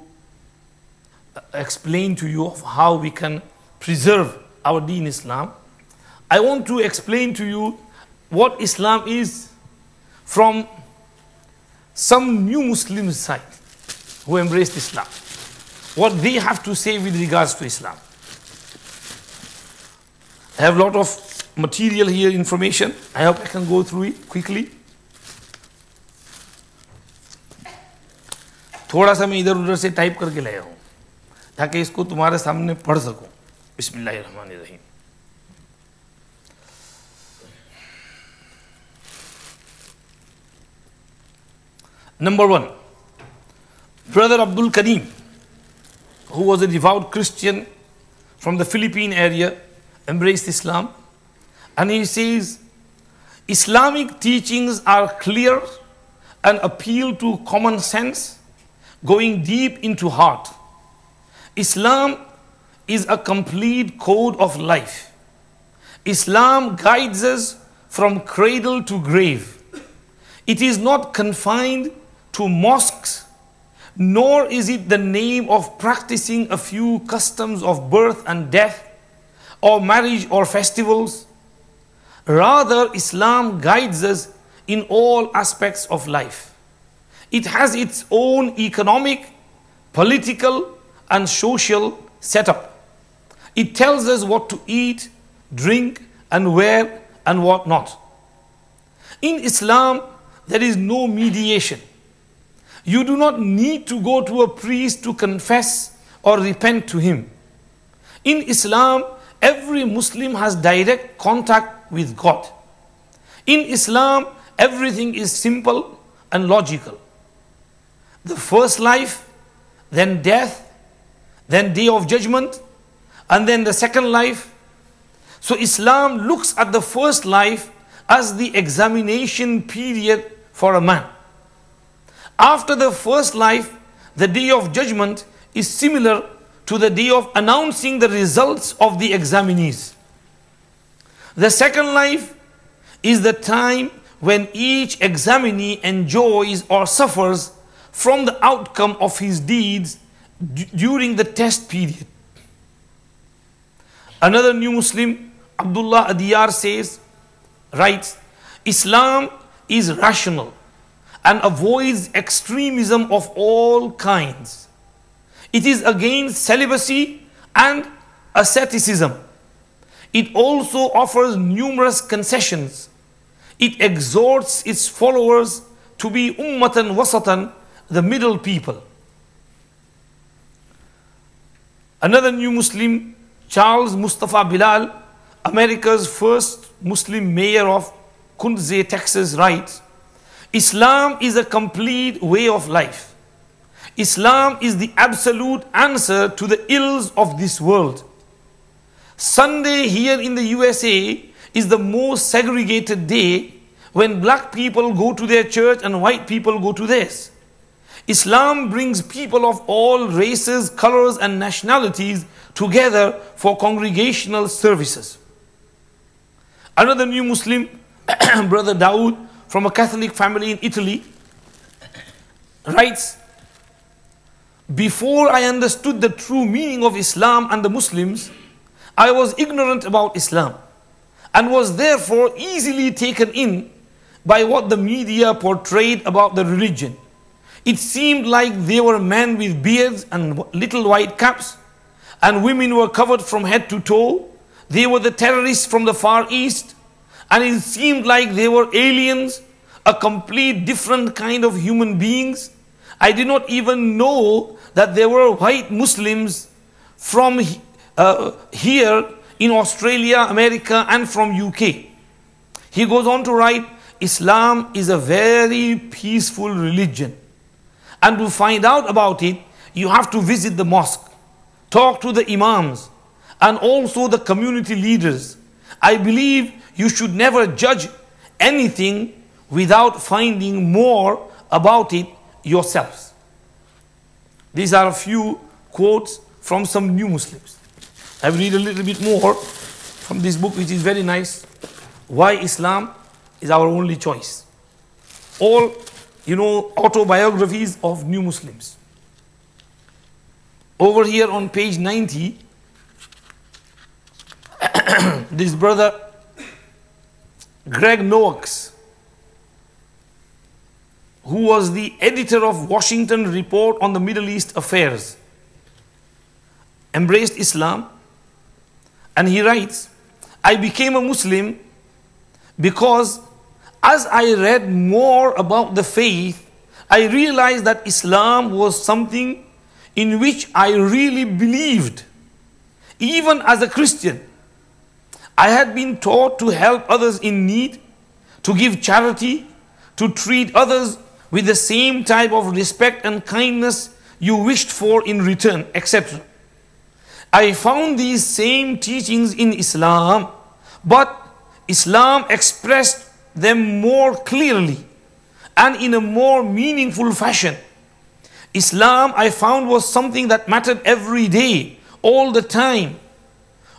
explain to you of how we can preserve our deen Islam. I want to explain to you what Islam is from some new Muslim side who embraced Islam, what they have to say with regards to Islam. I have a lot of material here, information. I hope I can go through it quickly. थोड़ा सा मैं इधर उधर से type करके लाया हूँ ताकि इसको तुम्हारे सामने पढ़ सकूं. बिस्मिल्लाहिर्रहमानिर्रहीम. Number 1, Brother Abdul Karim, who was a devout Christian from the Philippine area, embraced Islam, and he says, Islamic teachings are clear and appeal to common sense, going deep into heart. Islam is a complete code of life. Islam guides us from cradle to grave. It is not confined to mosques, nor is it the name of practicing a few customs of birth and death, or marriage or festivals. Rather, Islam guides us in all aspects of life. It has its own economic, political, and social setup. It tells us what to eat, drink, and wear, and what not. In Islam, there is no mediation. You do not need to go to a priest to confess or repent to him. In Islam, every Muslim has direct contact with God. In Islam, everything is simple and logical. The first life, then death, then day of judgment, and then the second life. So Islam looks at the first life as the examination period for a man. After the first life, the day of judgment is similar to the day of announcing the results of the examinees. The second life is the time when each examinee enjoys or suffers from the outcome of his deeds during the test period. Another new Muslim, Abdullah Adiyar, writes, Islam is rational and avoids extremism of all kinds. It is against celibacy and asceticism. It also offers numerous concessions. It exhorts its followers to be ummatan wasatan, the middle people. Another new Muslim, Charles Mustafa Bilal, America's first Muslim mayor of Kunze, Texas, writes, Islam is a complete way of life. Islam is the absolute answer to the ills of this world. Sunday here in the USA is the most segregated day, when black people go to their church and white people go to theirs. Islam brings people of all races, colors, and nationalities together for congregational services. Another new Muslim, Brother Dawood, from a Catholic family in Italy, writes, before I understood the true meaning of Islam and the Muslims, I was ignorant about Islam and was therefore easily taken in by what the media portrayed about the religion. It seemed like they were men with beards and little white caps, and women were covered from head to toe. They were the terrorists from the Far East, and it seemed like they were aliens, a complete different kind of human beings. I did not even know that there were white Muslims from here in Australia, America, and from UK. He goes on to write, Islam is a very peaceful religion. And to find out about it, you have to visit the mosque, talk to the imams, and also the community leaders. I believe you should never judge anything without finding more about it yourselves. These are a few quotes from some new Muslims. I will read a little bit more from this book, which is very nice. Why Islam is our only choice. All, autobiographies of new Muslims. Over here on page 90, this brother Greg Noakes, who was the editor of Washington Report on the Middle East Affairs, embraced Islam, and he writes, I became a Muslim because as I read more about the faith, I realized that Islam was something in which I really believed. Even as a Christian, I had been taught to help others in need, to give charity, to treat others with the same type of respect and kindness you wished for in return, etc. I found these same teachings in Islam, but Islam expressed them more clearly and in a more meaningful fashion. Islam, I found, was something that mattered every day, all the time.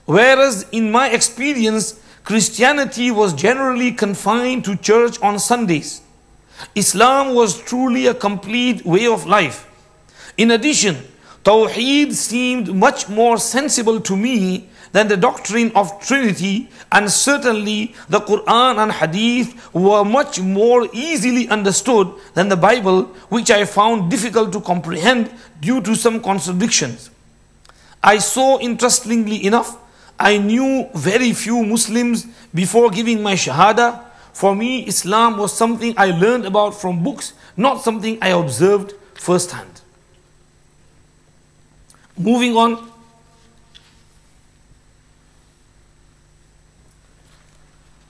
Whereas in my experience, Christianity was generally confined to church on Sundays. Islam was truly a complete way of life. In addition, Tawheed seemed much more sensible to me than the doctrine of Trinity, and certainly the Qur'an and Hadith were much more easily understood than the Bible, which I found difficult to comprehend due to some contradictions. I saw, interestingly enough, I knew very few Muslims before giving my Shahada. For me, Islam was something I learned about from books, not something I observed firsthand. Moving on.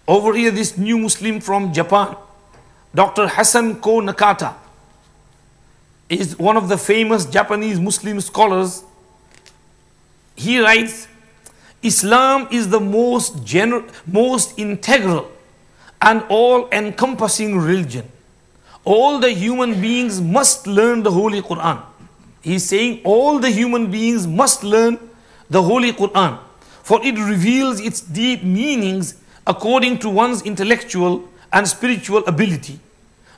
Over here, this new Muslim from Japan, Dr. Hasan Ko Nakata, is one of the famous Japanese Muslim scholars. He writes, Islam is the most integral and all-encompassing religion. All the human beings must learn the Holy Qur'an. He's saying all the human beings must learn the Holy Qur'an, for it reveals its deep meanings according to one's intellectual and spiritual ability.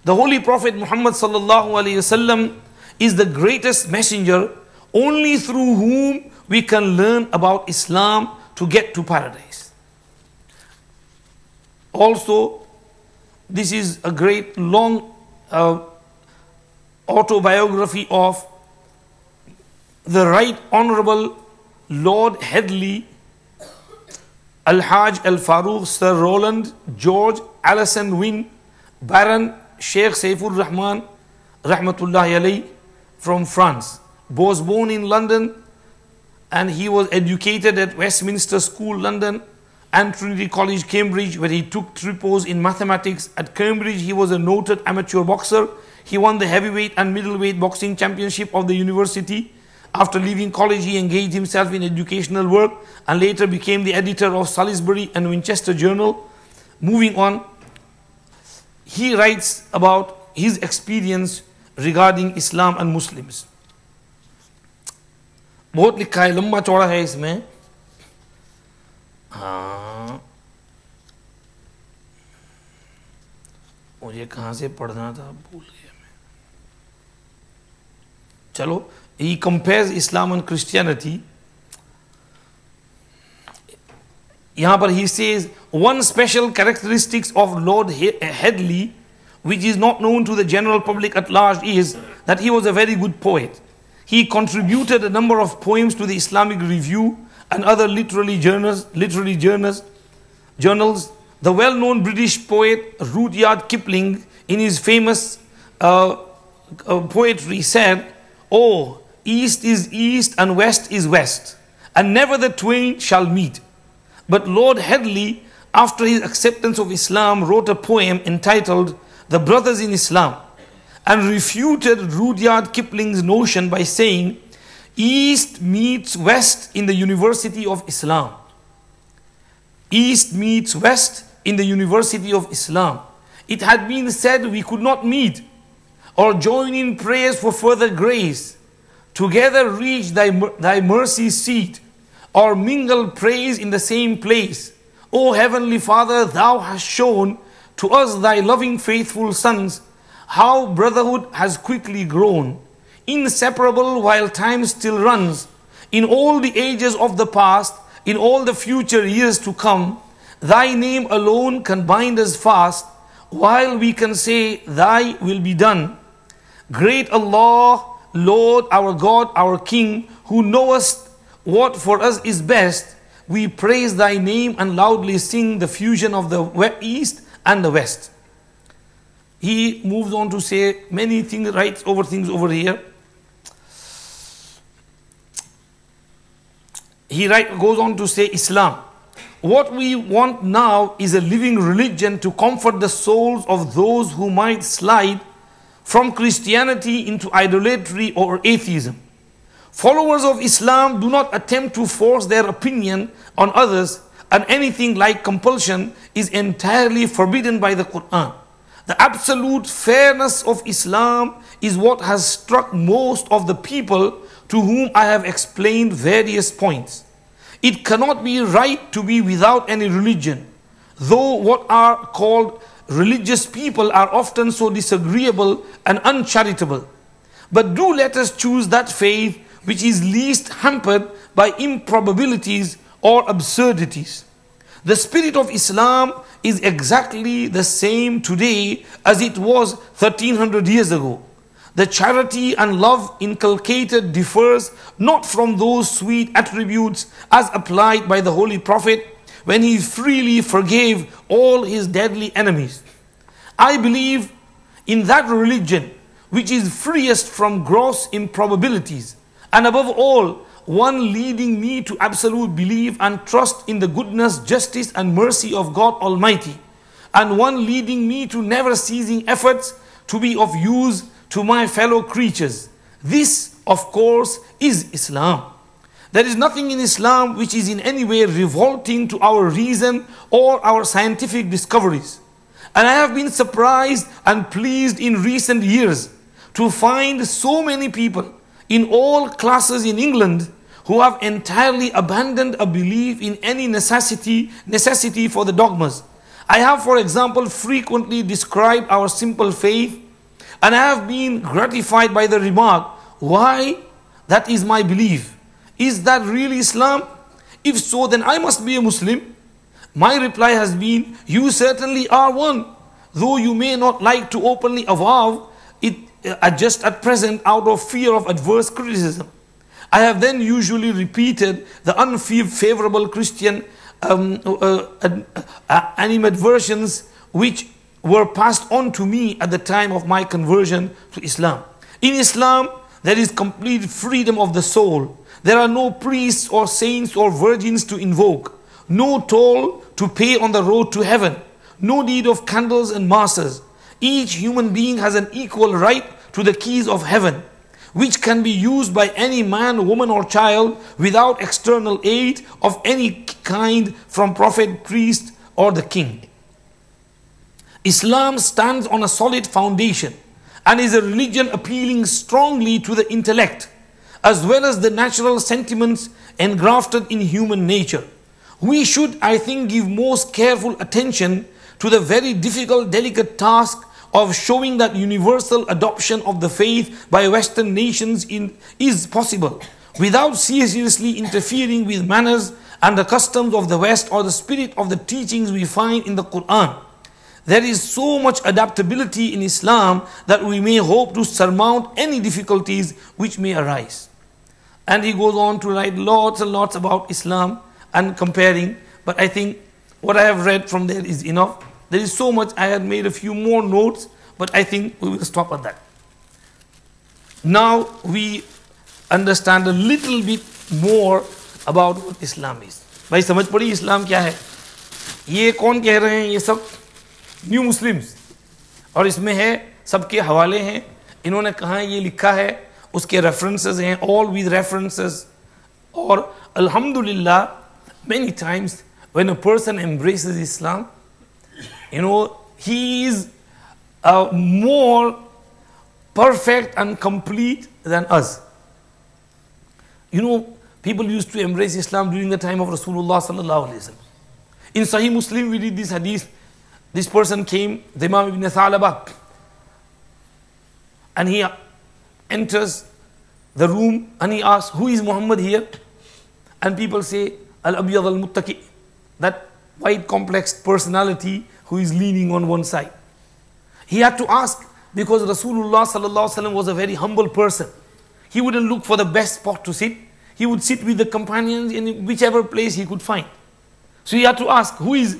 The Holy Prophet Muhammad sallallahu alaihi wasallam is the greatest messenger, only through whom we can learn about Islam to get to paradise. Also, this is a great long autobiography of the Right Honorable Lord Headley Al-Hajj Al-Farouk Sir Roland George Allison Wynne Baron Shaykh Saifur Rahman Rahmatullahi alayhi from France. Was born in London, and he was educated at Westminster School, London, and Trinity College, Cambridge, where he took tripos in mathematics. At Cambridge, he was a noted amateur boxer. He won the heavyweight and middleweight boxing championship of the university. After leaving college, he engaged himself in educational work and later became the editor of Salisbury and Winchester Journal. Moving on, he writes about his experience regarding Islam and Muslims. बहुत लिखा है, लंबा चौड़ा है इसमें. हाँ, मुझे कहाँ से पढ़ना था, भूल गया मैं. चलो, he compares Islam and Christianity. यहाँ पर he says one special characteristics of Lord Headley, which is not known to the general public at large, is that he was a very good poet. He contributed a number of poems to the Islamic Review and other literary journals. The well-known British poet Rudyard Kipling, in his famous poetry, said, "Oh, east is east and west is west, and never the twain shall meet." But Lord Headley, after his acceptance of Islam, wrote a poem entitled "The Brothers in Islam," and refuted Rudyard Kipling's notion by saying, "East meets west in the University of Islam. East meets west in the University of Islam. It had been said we could not meet or join in prayers for further grace, together reach thy mercy seat, or mingle praise in the same place. O Heavenly Father, thou hast shown to us thy loving faithful sons, how brotherhood has quickly grown, inseparable while time still runs. In all the ages of the past, in all the future years to come, thy name alone can bind us fast. while we can say, Thy will be done, great Allah, Lord, our God, our King, who knowest what for us is best, we praise Thy name and loudly sing the fusion of the East and the West. He moves on to say many things, writes over things over here. He goes on to say Islam. What we want now is a living religion to comfort the souls of those who might slide from Christianity into idolatry or atheism. Followers of Islam do not attempt to force their opinion on others, and anything like compulsion is entirely forbidden by the Qur'an. The absolute fairness of Islam is what has struck most of the people to whom I have explained various points. It cannot be right to be without any religion, though what are called religious people are often so disagreeable and uncharitable. But do let us choose that faith which is least hampered by improbabilities or absurdities. The spirit of Islam is exactly the same today as it was 1300 years ago. The charity and love inculcated differs not from those sweet attributes as applied by the Holy Prophet when he freely forgave all his deadly enemies. I believe in that religion which is freest from gross improbabilities, and above all, one leading me to absolute belief and trust in the goodness, justice and mercy of God Almighty, and one leading me to never ceasing efforts to be of use to my fellow creatures. This, of course, is Islam. There is nothing in Islam which is in any way revolting to our reason or our scientific discoveries. And I have been surprised and pleased in recent years to find so many people in all classes in England who have entirely abandoned a belief in any necessity for the dogmas. I have, for example, frequently described our simple faith, and I have been gratified by the remark, why, that is my belief. Is that really Islam? If so, then I must be a Muslim. My reply has been, you certainly are one, though you may not like to openly avow it just at present out of fear of adverse criticism. I have then usually repeated the unfavorable Christian animadversions which were passed on to me at the time of my conversion to Islam. In Islam, there is complete freedom of the soul. There are no priests or saints or virgins to invoke, no toll to pay on the road to heaven, no need of candles and masses. Each human being has an equal right to the keys of heaven, which can be used by any man, woman or child without external aid of any kind from prophet, priest or the king. Islam stands on a solid foundation and is a religion appealing strongly to the intellect as well as the natural sentiments engrafted in human nature. We should, I think, give most careful attention to the very difficult, delicate task of showing that universal adoption of the faith by Western nations is possible without seriously interfering with manners and the customs of the West or the spirit of the teachings we find in the Qur'an. There is so much adaptability in Islam that we may hope to surmount any difficulties which may arise. And he goes on to write lots and lots about Islam and comparing, but I think what I have read from there is enough. There is so much. I had made a few more notes, but I think we will stop at that. Now we understand a little bit more about what Islam is. भाई समझ पड़ी इस्लाम क्या है? ये कौन कह रहे हैं? ये सब न्यू मुस्लिम्स, और इसमें है सबके हवाले हैं, इन्होंने कहाँ ये लिखा है, उसके रेफरेंसेस हैं, all with references. और अल्हम्दुलिल्लाह, many times when a person embraces Islam, you know, he is more perfect and complete than us. You know, people used to embrace Islam during the time of Rasulullah sallallahu alaihi wasallam. In Sahih Muslim, we read this hadith. This person came, the Imam ibn Thalaba, and he enters the room and he asks, who is Muhammad here? And people say, Al-Abyad al-Muttaki, that white complex personality who is leaning on one side. He had to ask, because Rasulullah sallallahu alaihi wasallam was a very humble person. He wouldn't look for the best spot to sit. He would sit with the companions in whichever place he could find. So he had to ask, who is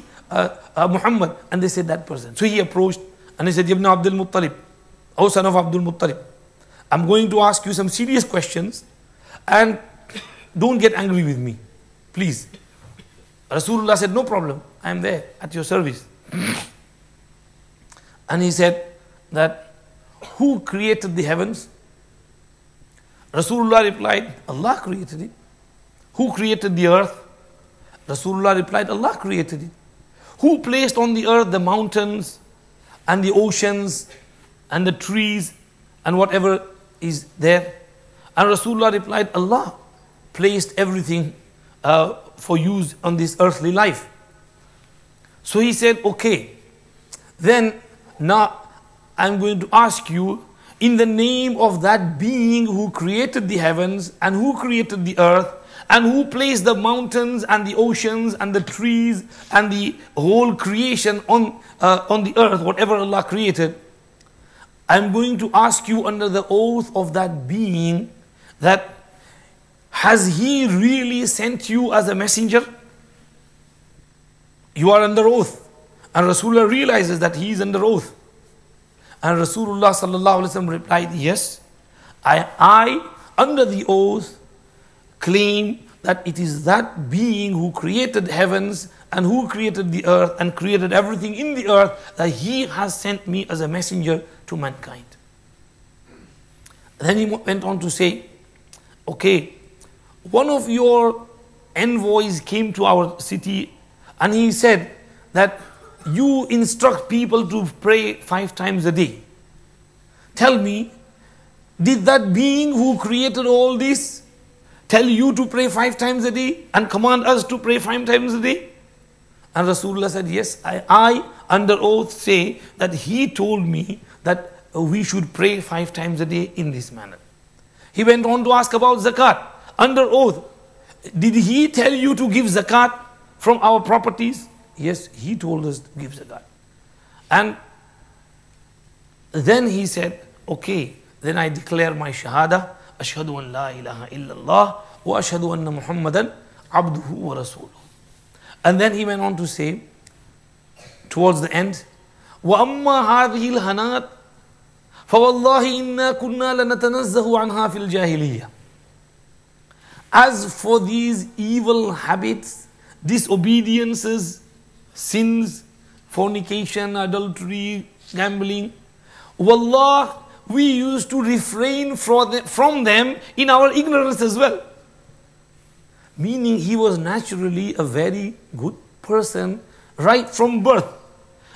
Muhammad? And they said, that person. So he approached and he said, Ibn Abdul Muttalib, O son of Abdul Muttalib, I'm going to ask you some serious questions and don't get angry with me, please. Rasulullah said, no problem, I am there at your service. And he said that, who created the heavens? Rasulullah replied, Allah created it. Who created the earth? Rasulullah replied, Allah created it. Who placed on the earth the mountains and the oceans and the trees and whatever is there? And Rasulullah replied, Allah placed everything for use on this earthly life. So he said, okay, then now I'm going to ask you, in the name of that being who created the heavens and who created the earth and who placed the mountains and the oceans and the trees and the whole creation on the earth, whatever Allah created, I'm going to ask you under the oath of that being that, has he really sent you as a messenger? You are under oath. And Rasulullah realizes that he is under oath. And Rasulullah sallallahu alaihi wasallam replied, yes, I under the oath claim that it is that being who created heavens and who created the earth and created everything in the earth, that he has sent me as a messenger to mankind. Then he went on to say, okay, one of your envoys came to our city and he said that you instruct people to pray 5 times a day. Tell me, did that being who created all this tell you to pray 5 times a day and command us to pray 5 times a day? And Rasulullah said, yes, I under oath say that he told me that we should pray 5 times a day in this manner. He went on to ask about zakat. Under oath, did he tell you to give zakat from our properties? Yes, he told us to give zakat. And then he said, okay, then I declare my shahada, ashhadu an la ilaha illallah wa ashhadu anna Muhammadan abduhu wa rasuluhu. And then he went on to say, towards the end, wa amma hadhihi al-hanat fa wallahi inna kunna lanatanazzahu anha fil jahiliyyah. As for these evil habits, disobediences, sins, fornication, adultery, gambling, wallah, we used to refrain from them in our ignorance as well. Meaning he was naturally a very good person right from birth.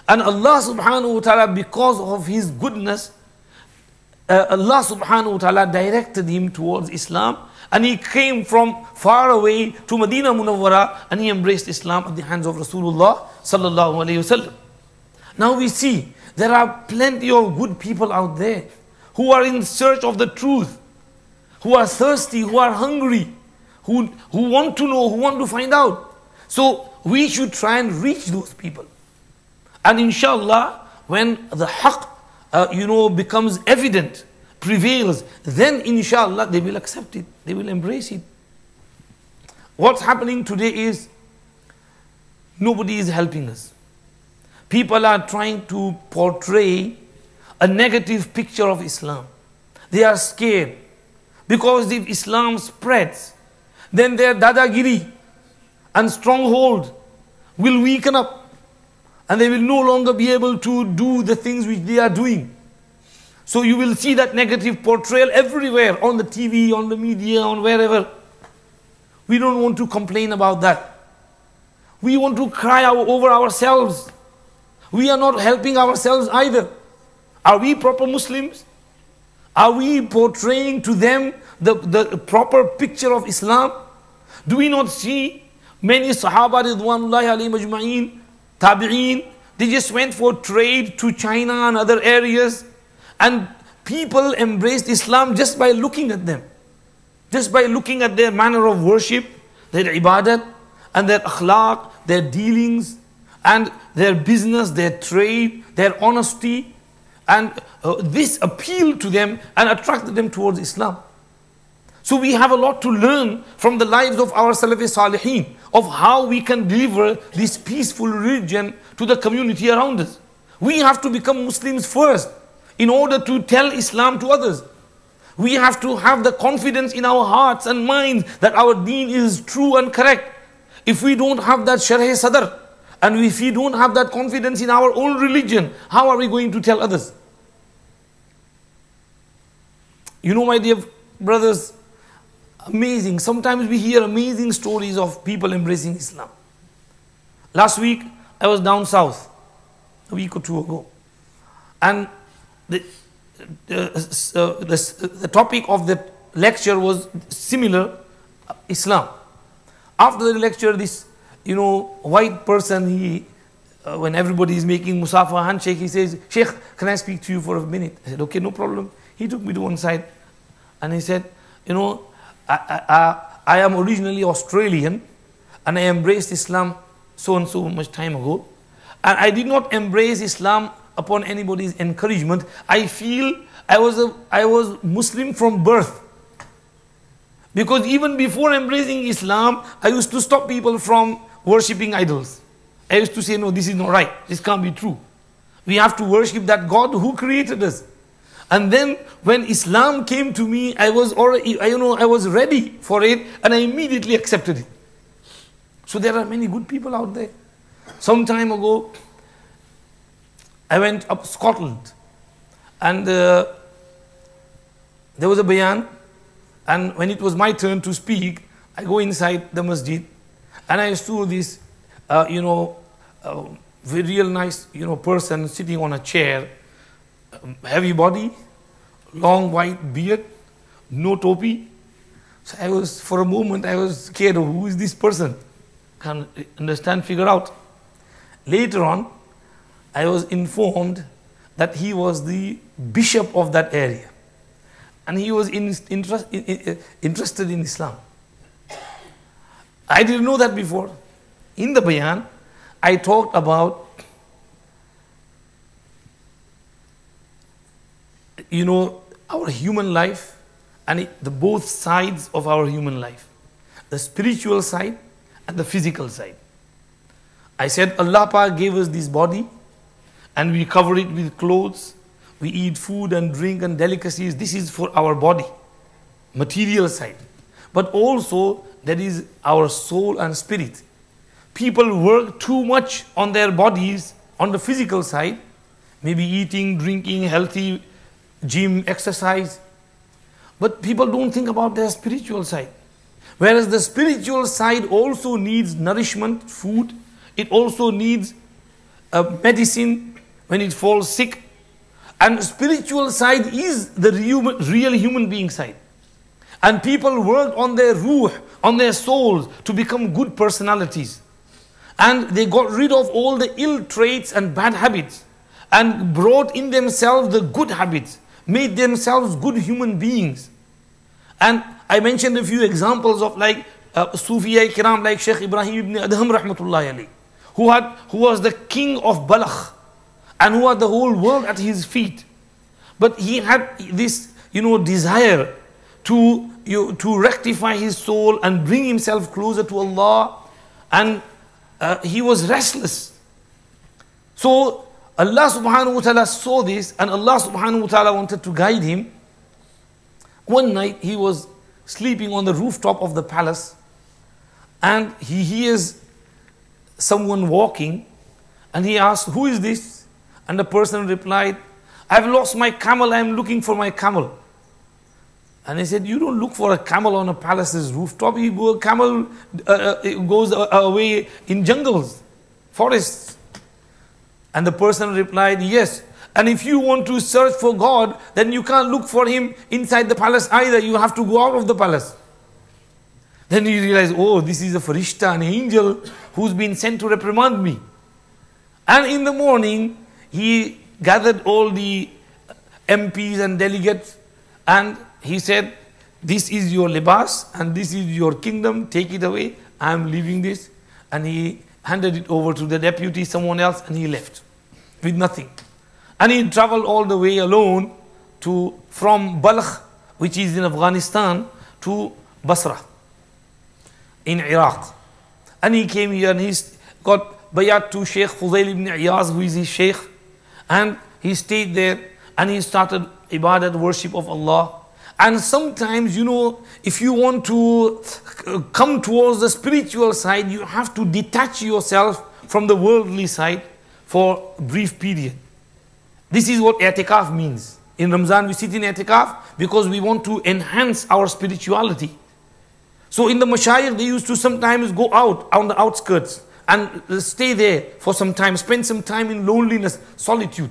And Allah subhanahu wa ta'ala, because of his goodness, Allah subhanahu wa ta'ala directed him towards Islam. And he came from far away to Medina Munawwara and he embraced Islam at the hands of Rasulullah sallallahu alayhi wasallam. Now we see there are plenty of good people out there who are in search of the truth, who are thirsty, who are hungry, who want to know, who want to find out. So we should try and reach those people. And inshallah, when the haqq, becomes evident, prevails, then inshallah they will accept it, they will embrace it. What's happening today is nobody is helping us. People are trying to portray a negative picture of Islam. They are scared because if Islam spreads, then their dadagiri and stronghold will weaken up and they will no longer be able to do the things which they are doing. So you will see that negative portrayal everywhere, on the TV, on the media, on wherever. We don't want to complain about that. We want to cry over ourselves. We are not helping ourselves either. Are we proper Muslims? Are we portraying to them the proper picture of Islam? Do we not see many Sahaba ridwanullahi alayhim ajma'een, tabi'een, they just went for trade to China and other areas, and people embraced Islam just by looking at them. Just by looking at their manner of worship, their ibadat, and their akhlaq, their dealings, and their business, their trade, their honesty. And this appealed to them and attracted them towards Islam. So we have a lot to learn from the lives of our Salafi Salihin, of how we can deliver this peaceful religion to the community around us. We have to become Muslims first in order to tell Islam to others. We have to have the confidence in our hearts and minds that our deen is true and correct. If we don't have that Sharh Sadr, and if we don't have that confidence in our own religion, how are we going to tell others? You know, my dear brothers, amazing. Sometimes we hear amazing stories of people embracing Islam. Last week, I was down south, a week or two ago. And the topic of the lecture was similar, Islam. After the lecture, this, white person, when everybody is making musafa handshake, he says, "Shaykh, can I speak to you for a minute?" I said, "Okay, no problem." He took me to one side and he said, I am originally Australian and I embraced Islam so and so much time ago. And I did not embrace Islam upon anybody's encouragement. I feel I was Muslim from birth. Because even before embracing Islam, I used to stop people from worshipping idols. I used to say, no, this is not right. This can't be true. We have to worship that God who created us. And then when Islam came to me, I was ready for it and I immediately accepted it. So there are many good people out there. Some time ago, I went up Scotland and there was a bayan, and when it was my turn to speak, I go inside the masjid and I saw this, very real nice, person sitting on a chair, heavy body, long white beard, no topi. So for a moment, I was scared of who is this person. Can't understand, figure out. Later on, I was informed that he was the bishop of that area. And he was interested in Islam. I didn't know that before. In the bayan, I talked about, our human life and the both sides of our human life. The spiritual side and the physical side. I said Allah Pak gave us this body and we cover it with clothes. We eat food and drink and delicacies. This is for our body, material side. But also there is our soul and spirit. People work too much on their bodies, on the physical side, maybe eating, drinking, healthy, gym, exercise. But people don't think about their spiritual side. Whereas the spiritual side also needs nourishment, food. It also needs medicine when it falls sick. And spiritual side is the real human being side. And people work on their ruh, on their souls to become good personalities. And they got rid of all the ill traits and bad habits and brought in themselves the good habits, made themselves good human beings. And I mentioned a few examples of Sufiya Kiram like Shaykh Ibrahim ibn Adham rahmatullahi alayhi, who was the king of Balakh and who had the whole world at his feet. But he had this, desire to rectify his soul and bring himself closer to Allah, and he was restless. So Allah subhanahu wa ta'ala saw this, and Allah subhanahu wa ta'ala wanted to guide him. One night he was sleeping on the rooftop of the palace and he hears someone walking and he asked, "Who is this?" And the person replied, "I've lost my camel, I'm looking for my camel." And he said, "You don't look for a camel on a palace's rooftop. A camel goes away in jungles, forests." And the person replied, "Yes. And if you want to search for God, then you can't look for him inside the palace either. You have to go out of the palace." Then he realized, oh, this is a farishta, an angel who's been sent to reprimand me. And in the morning, he gathered all the MPs and delegates and he said, "This is your libas and this is your kingdom, take it away, I am leaving this." And he handed it over to the deputy, someone else, and he left with nothing. And he traveled all the way alone from Balkh, which is in Afghanistan, to Basra in Iraq. And he came here and he's got bayat to Shaykh Fudail ibn Iyaz, who is his Shaykh. And he stayed there and he started ibadat, worship of Allah. And sometimes, if you want to come towards the spiritual side, you have to detach yourself from the worldly side for a brief period. This is what i'tikaf means. In Ramzan we sit in i'tikaf because we want to enhance our spirituality. So in the mashayikh, they used to sometimes go out on the outskirts and stay there for some time, spend some time in loneliness, solitude.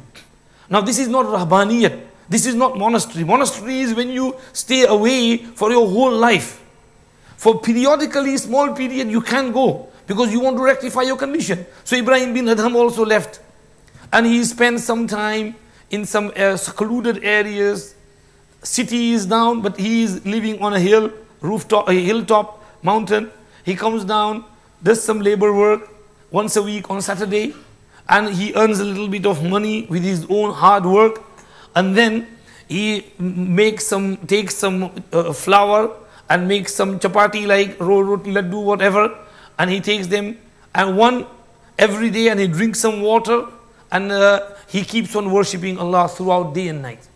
Now this is not rahbaniyat. This is not monastery. Monastery is when you stay away for your whole life. For periodically, small period, you can go because you want to rectify your condition. So Ibrahim bin Adham also left. And he spent some time in some secluded areas. City is down, but he is living on a hilltop mountain. He comes down, does some labor work once a week on Saturday, and he earns a little bit of money with his own hard work. And then he takes some flour and makes some chapati like roti, laddu, whatever, and he takes them and one every day, and he drinks some water, and he keeps on worshipping Allah throughout day and night.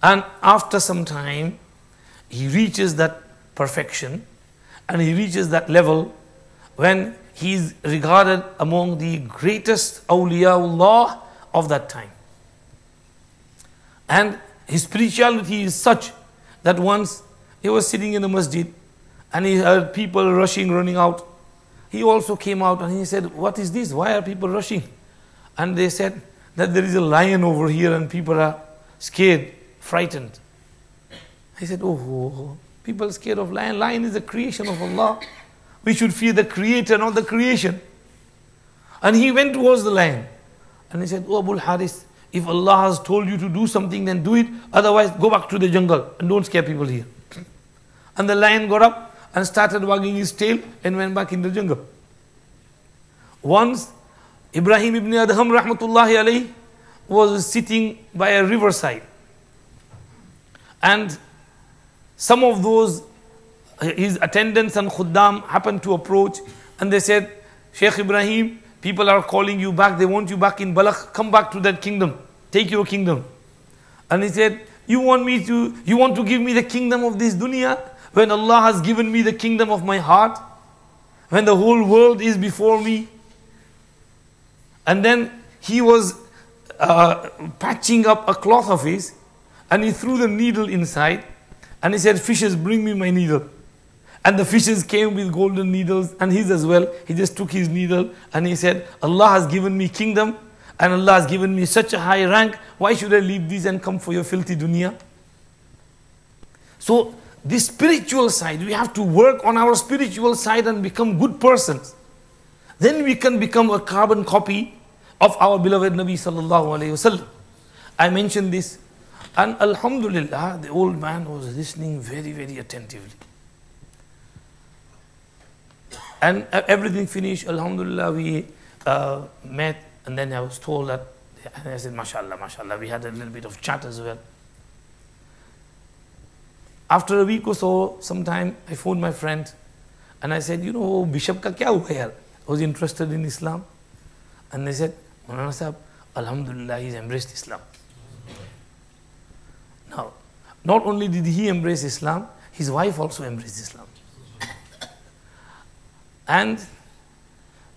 And after some time, he reaches that perfection and he reaches that level when he is regarded among the greatest awliyaullah of that time. And his spirituality is such that once he was sitting in the masjid and he heard people running out. He also came out and he said, "What is this? Why are people rushing?" And they said that there is a lion over here and people are scared, frightened. He said, "Oh, people are scared of lion. Lion is a creation of Allah. We should fear the creator, not the creation." And he went towards the lion and he said, "Oh, Abul Haris, if Allah has told you to do something, then do it. Otherwise, go back to the jungle and don't scare people here." And the lion got up and started wagging his tail and went back in the jungle. Once, Ibrahim ibn Adham rahmatullahi alayhi was sitting by a riverside. And some of those, his attendants and khuddam happened to approach and they said, "Shaykh Ibrahim, people are calling you back. They want you back in Balkh. Come back to that kingdom. Take your kingdom." And he said, you want to give me the kingdom of this dunya when Allah has given me the kingdom of my heart, when the whole world is before me? And then he was patching up a cloth of his and he threw the needle inside and he said, "Fishes, bring me my needle." And the fishes came with golden needles and his as well. He just took his needle and he said, "Allah has given me kingdom and Allah has given me such a high rank. Why should I leave these and come for your filthy dunya?" So this spiritual side, we have to work on our spiritual side and become good persons. Then we can become a carbon copy of our beloved Nabi sallallahu alayhi wasallam. I mentioned this and alhamdulillah, the old man was listening very, very attentively. And everything finished, alhamdulillah, we met, and then I was told that, and I said, "MashaAllah, MashaAllah," we had a little bit of chat as well. After a week or so, sometime, I phoned my friend, and I said, "Bishop ka kya hua yaar?" I was interested in Islam. And they said, "Maulana Sahab, alhamdulillah, he's embraced Islam." Now, not only did he embrace Islam, his wife also embraced Islam. And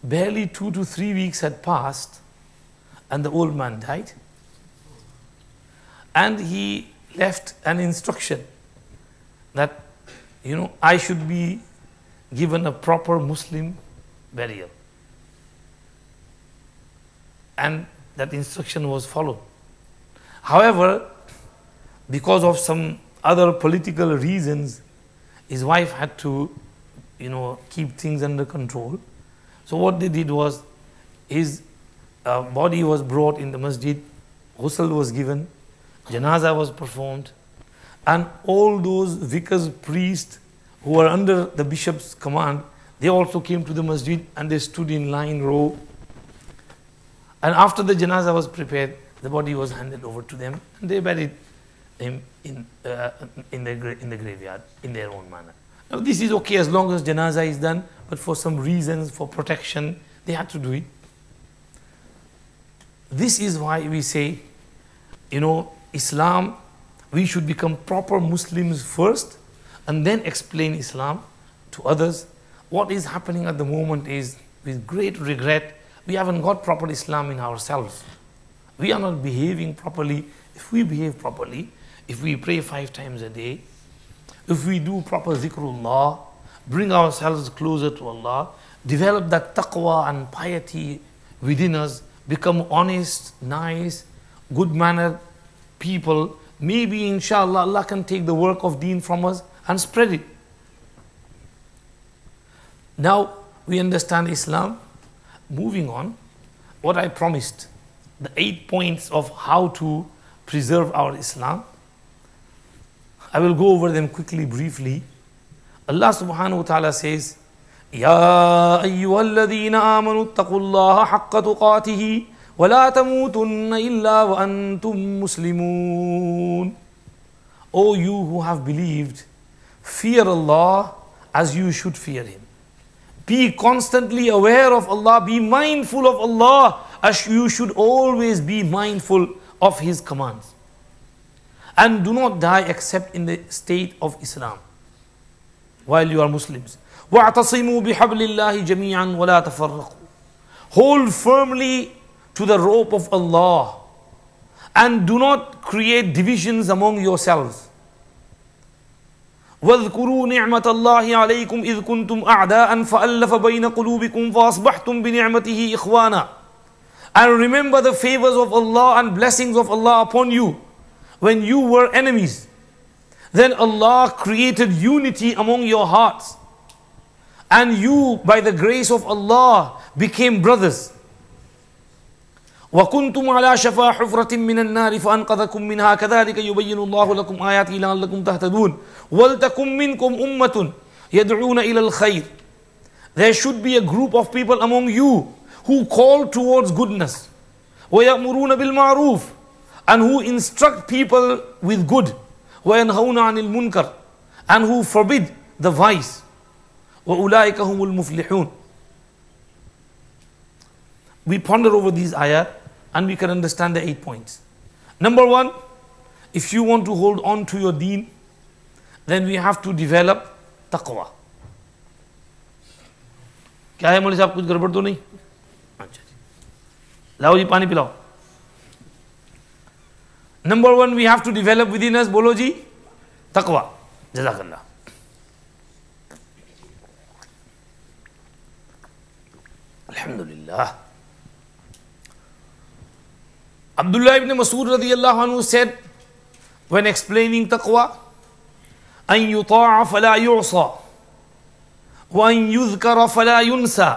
barely 2 to 3 weeks had passed and the old man died. And he left an instruction that, I should be given a proper Muslim burial. And that instruction was followed. However, because of some other political reasons, his wife had to, keep things under control. So what they did was, his body was brought in the masjid, ghusl was given, janazah was performed, and all those vicars, priests who were under the bishop's command, they also came to the masjid and they stood in line row. And after the janazah was prepared, The body was handed over to them, and they buried him in the graveyard in their own manner. Now this is okay as long as janazah is done, but for some reasons, for protection, they had to do it. This is why we say, Islam, we should become proper Muslims first and then explain Islam to others. What is happening at the moment is, with great regret, we haven't got proper Islam in ourselves. We are not behaving properly. If we behave properly, if we pray 5 times a day, if we do proper zikrullah, bring ourselves closer to Allah, develop that taqwa and piety within us, become honest, nice, good-mannered people, maybe inshallah Allah can take the work of deen from us and spread it. Now we understand Islam. Moving on, what I promised, the 8 points of how to preserve our Islam, I will go over them quickly, briefly. Allah subhanahu wa ta'ala says, Ya ayyuhalladhina amanu attaqullaha haqqa tuqatihi wa la tamutunna illa wa antum muslimun. O you who have believed, fear Allah as you should fear Him. Be constantly aware of Allah, be mindful of Allah as you should always be mindful of His commands. And do not die except in the state of Islam, while you are Muslims. وَاعْتَصِمُوا بِحَبْلِ اللَّهِ جَمِيعًا وَلَا تَفَرَّقُوا. Hold firmly to the rope of Allah and do not create divisions among yourselves. وَاذْكُرُوا نِعْمَةَ اللَّهِ عَلَيْكُمْ إِذْ كُنْتُمْ أَعْدَاءً فَأَلَّفَ بَيْنَ قُلُوبِكُمْ فَأَصْبَحْتُمْ بِنِعْمَتِهِ إِخْوَانًا. And remember the favors of Allah and blessings of Allah upon you when you were enemies. Then Allah created unity among your hearts, and you, by the grace of Allah, became brothers. وَكُنْتُمْ عَلَى شَفَا حُفْرَةٍ مِّنَ النَّارِ فَأَنْقَذَكُم مِّنْهَا كَذَلِكَ يُبَيِّنُ اللَّهُ لَكُمْ آيَاتِهِ لَعَلَّكُمْ تَهْتَدُونَ وَلْتَكُن مِّنكُمْ أُمَّةٌ يَدْعُونَ إِلَى الْخَيْرِ. There should be a group of people among you who call towards goodness, وَيَأْمُرُونَ بِالْمَعْرُوفِ, and who instruct people with good, وَيَنْهَوْنَ عَنِ الْمُنْكَرِ, and who forbid the vice. وَأُولَٰئِكَ هُمُ الْمُفْلِحُونَ. We ponder over these ayat and we can understand the 8 points. Number 1, if you want to hold on to your deen, then we have to develop taqwa. क्या है मौलवी साहब, कुछ गड़बड़ तो नहीं? अच्छा जी, लाओ जी पानी पिलाओ. Number 1, we have to develop within us, bolo ji, taqwa. Jazakallah. Alhamdulillah. Abdullah ibn Mas'ud radiyallahu anhu said, when explaining taqwa, أن يطاع فلا يعصى وأن يذكر فلا ينسى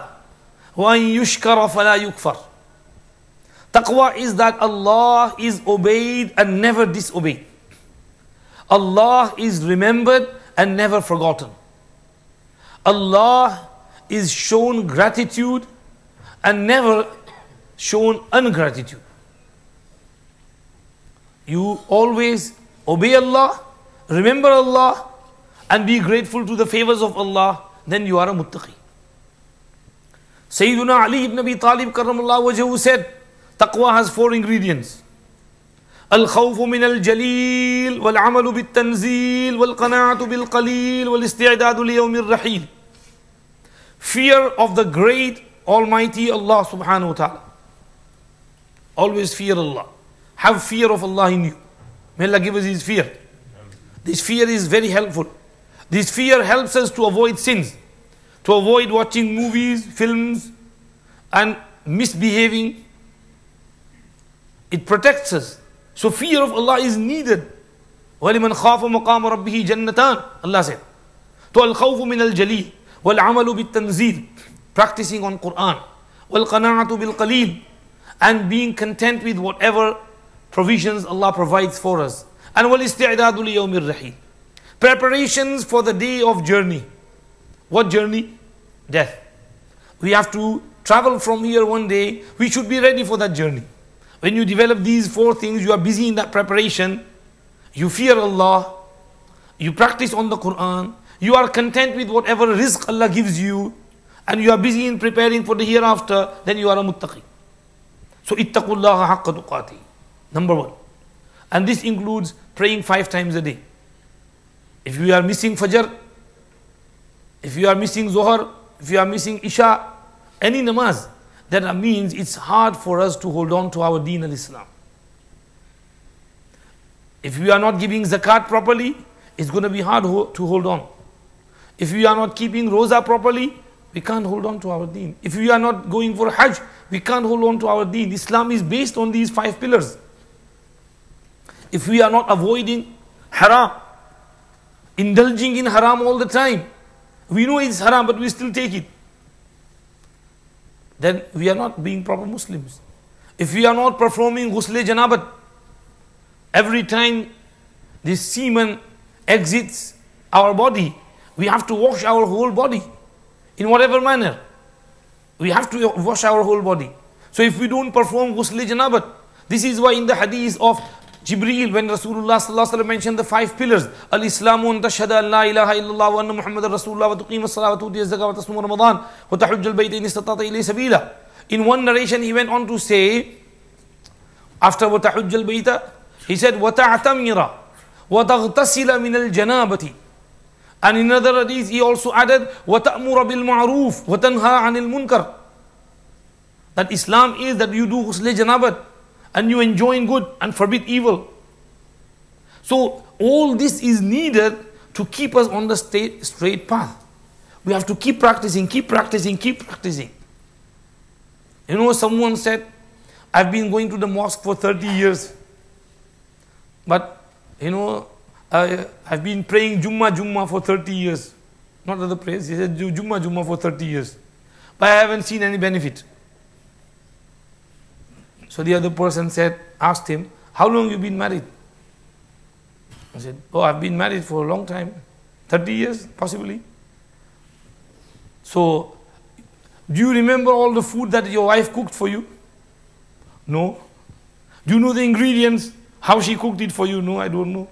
وأن يشكر فلا يكفر. Taqwa is that Allah is obeyed and never disobeyed. Allah is remembered and never forgotten. Allah is shown gratitude and never shown ungratitude. You always obey Allah, remember Allah, and be grateful to the favors of Allah, then you are a muttaqi. Sayyiduna Ali ibn Abi Talib karramallahu wajhahu said, taqwa has 4 ingredients. Al-khawfu min al-jaleel, wal-amalu bit-tanzeel, wal-qana'atu bil-qaleel, wal-isti'adadu li-yawmi ar-raheel. Fear of the great Almighty Allah subhanahu wa ta'ala. Always fear Allah. Have fear of Allah in you. May Allah give us His fear. This fear is very helpful. This fear helps us to avoid sins, to avoid watching movies, films, and misbehaving. It protects us. So fear of Allah is needed. وَلِمَنْ خَافَ مَقَامَ رَبِّهِ جَنَّتَانِ, Allah said. So al-khawfu min al-jaleel, wal-amalu bit-tanzeel, practicing on Qur'an, wal-qana'atu bil-qaleel, and being content with whatever provisions Allah provides for us. And wal-isti'adadu li-yawmi ar-raheel, preparations for the day of journey. What journey? Death. We have to travel from here one day. We should be ready for that journey. when you develop these 4 things, you are busy in that preparation, you fear Allah, you practice on the Qur'an, you are content with whatever rizq Allah gives you, and you are busy in preparing for the hereafter, then you are a muttaqi. So ittaqullaha haqqa tuqati. Number 1. And this includes praying 5 times a day. If you are missing Fajr, if you are missing Zohar, if you are missing Isha, any namaz, that means it's hard for us to hold on to our deen al-Islam. If we are not giving zakat properly, it's going to be hard to hold on. If we are not keeping roza properly, we can't hold on to our deen. If we are not going for hajj, we can't hold on to our deen. Islam is based on these 5 pillars. If we are not avoiding haram, indulging in haram all the time, we know it's haram but we still take it, then we are not being proper Muslims. If we are not performing ghusl janabat, every time this semen exits our body, we have to wash our whole body in whatever manner. We have to wash our whole body. So if we don't perform ghusl janabat, this is why in the hadith of Jibreel, when Rasulullah sallallahu alaihi wasallam mentioned the 5 pillars, al-Islamu an tashhada an la ilaha illallah wa anna Muhammadar Rasulullah wa tuqima as-salata wa tu'ti az-zakata wa tasuma Ramadan wa tahujja al-bayta in istata'ta ilayhi sabila. In one narration he went on to say, after wa tahujja al-bayta, he said wa ta'tamira wa taghtasila min al-janabati. And in another hadith he also added wa ta'mura bil ma'ruf wa tanha 'anil munkar. That Islam is that you do ghusl janabat and you enjoin good and forbid evil. So all this is needed to keep us on the straight path. We have to keep practicing, keep practicing, keep practicing. You know, someone said, I've been going to the mosque for 30 years. But, you know, I've been praying Jummah for 30 years. Not other prayers, he said Jummah for 30 years. But I haven't seen any benefit. So the other person asked him, how long have you been married? I said, oh, I've been married for a long time. 30 years, possibly. So, do you remember all the food that your wife cooked for you? No. Do you know the ingredients? How she cooked it for you? No, I don't know.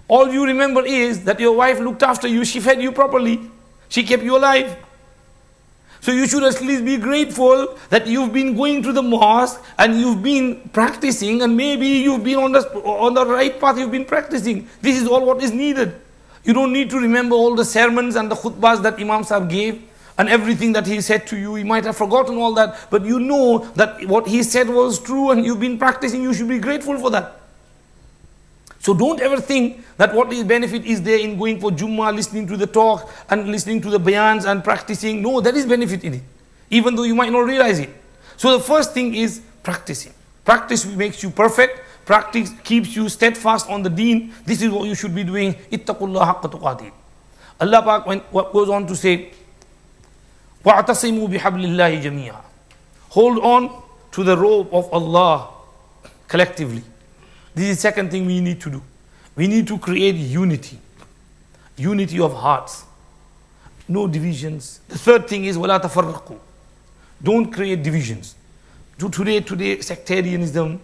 All you remember is that your wife looked after you, she fed you properly, she kept you alive. So you should at least be grateful that you've been going to the mosque and you've been practicing, and maybe you've been on the right path, you've been practicing. This is all what is needed. You don't need to remember all the sermons and the khutbahs that Imam Sahib gave and everything that he said to you. He might have forgotten all that, but you know that what he said was true and you've been practicing. You should be grateful for that. So don't ever think that what is benefit is there in going for Jummah, listening to the talk and listening to the bayans and practicing. No, there is benefit in it, even though you might not realize it. So the first thing is practicing. Practice makes you perfect. Practice keeps you steadfast on the deen. This is what you should be doing. Ittaqullah haqqa tuqatih. Allah Pak goes on to say, وَاعْتَصِمُوا بِحَبْلِ اللَّهِ جَمِيعًا. Hold on to the rope of Allah collectively. This is the second thing we need to do. We need to create unity. Unity of hearts. No divisions. The third thing is وَلَا تَفَرَّقُوا. Don't create divisions. Today sectarianism,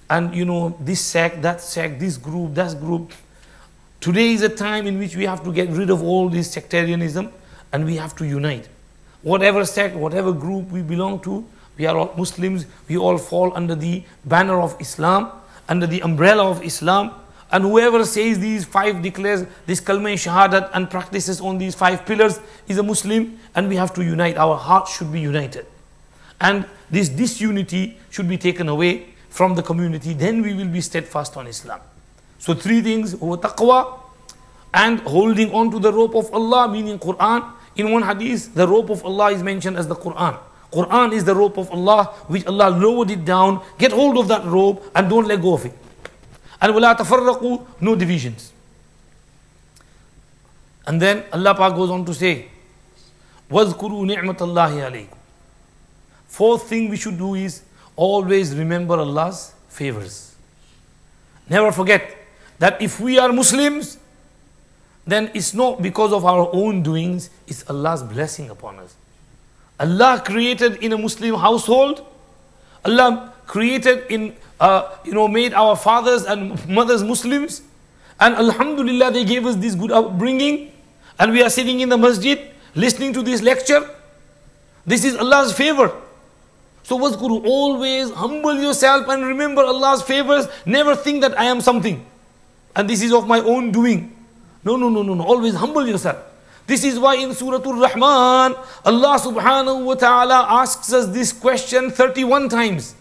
and you know, this sect, this group, that group. Today is a time in which we have to get rid of all this sectarianism and we have to unite. Whatever sect, whatever group we belong to, we are all Muslims, we all fall under the banner of Islam, under the umbrella of Islam, and whoever says these 5, declares this kalma shahadat and practices on these 5 pillars is a Muslim, and we have to unite. Our hearts should be united, and this disunity should be taken away from the community. Then we will be steadfast on Islam. So 3 things: taqwa, and holding on to the rope of Allah, meaning Qur'an. In one hadith, the rope of Allah is mentioned as the Qur'an. Qur'an is the rope of Allah, which Allah lowered it down. Get hold of that rope and don't let go of it. And وَلَا تَفَرَّقُوا, no divisions. And then Allah Pak goes on to say, وَاذْكُرُوا نِعْمَةَ اللَّهِ عَلَيْكُمْ. 4th thing we should do is always remember Allah's favors. Never forget that if we are Muslims, then it's not because of our own doings, it's Allah's blessing upon us. Allah created in a Muslim household, Allah created in, made our fathers and mothers Muslims. And Alhamdulillah, they gave us this good upbringing. And we are sitting in the masjid, listening to this lecture. This is Allah's favor. So wazkuru, always humble yourself and remember Allah's favors. Never think that I am something and this is of my own doing. No. Always humble yourself. This is why in Surah Ar-Rahman, Allah subhanahu wa ta'ala asks us this question 31 times.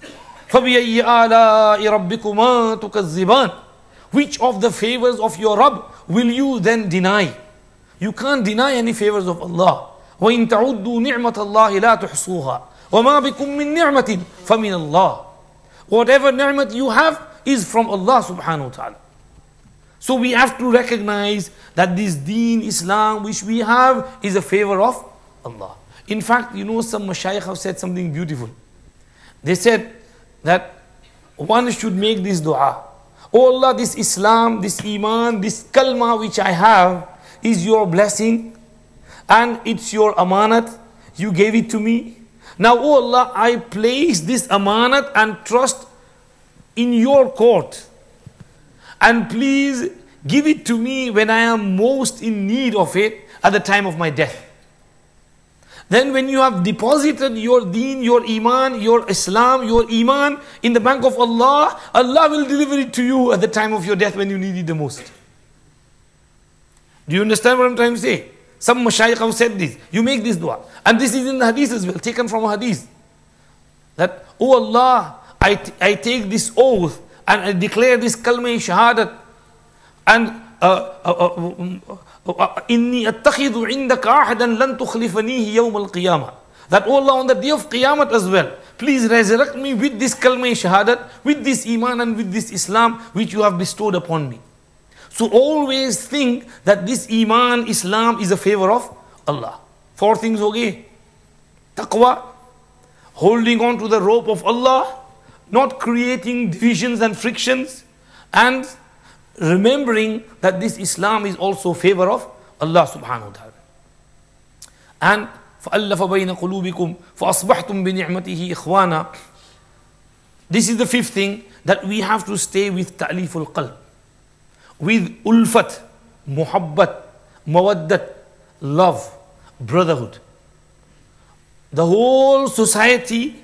فَبِيَيِّ آلَاءِ رَبِّكُمَا تُكَذِّبَانِ. Which of the favors of your Rabb will you then deny? You can't deny any favors of Allah. وَإِن تَعُدُّوا نِعْمَةَ اللَّهِ لَا تُحْصُوهَا وَمَا بِكُم مِّن نِعْمَةٍ فَمِنَ اللَّهِ. Whatever ni'mat you have is from Allah subhanahu wa ta'ala. So we have to recognize that this deen, Islam, which we have is a favor of Allah. In fact, some Shaykh have said something beautiful. They said that one should make this dua. Oh Allah, this Islam, this Iman, this kalma which I have is your blessing and it's your amanat. You gave it to me. Now, oh Allah, I place this amanat and trust in your court. And please give it to me when I am most in need of it at the time of my death. Then when you have deposited your deen, your iman, your Islam, your iman in the bank of Allah, Allah will deliver it to you at the time of your death when you need it the most. Do you understand what I'm trying to say? Some mashayikh have said this. You make this dua. And this is in the hadith as well, taken from a hadith. That, oh Allah, I take this oath and I declare this kalma shahadat and inni attakhidhu indaka ahadan lan tukhlifanihi yawm al-qiyamah. That, oh Allah, on the day of Qiyamah as well, please resurrect me with this kalma shahadat, with this iman and with this Islam which you have bestowed upon me. So always think that this iman, Islam is a favor of Allah. 4 things okay. Taqwa, holding on to the rope of Allah, not creating divisions and frictions, and remembering that this Islam is also favor of Allah subhanahu wa ta'ala. And فَأَلَّفَ بَيْنَ قُلُوبِكُمْ فَأَصْبَحْتُمْ بِنِعْمَتِهِ إِخْوَانًا. This is the 5th thing, that we have to stay with ta'liful qalb, with ulfat, muhabbat, mawaddat, love, brotherhood. The whole society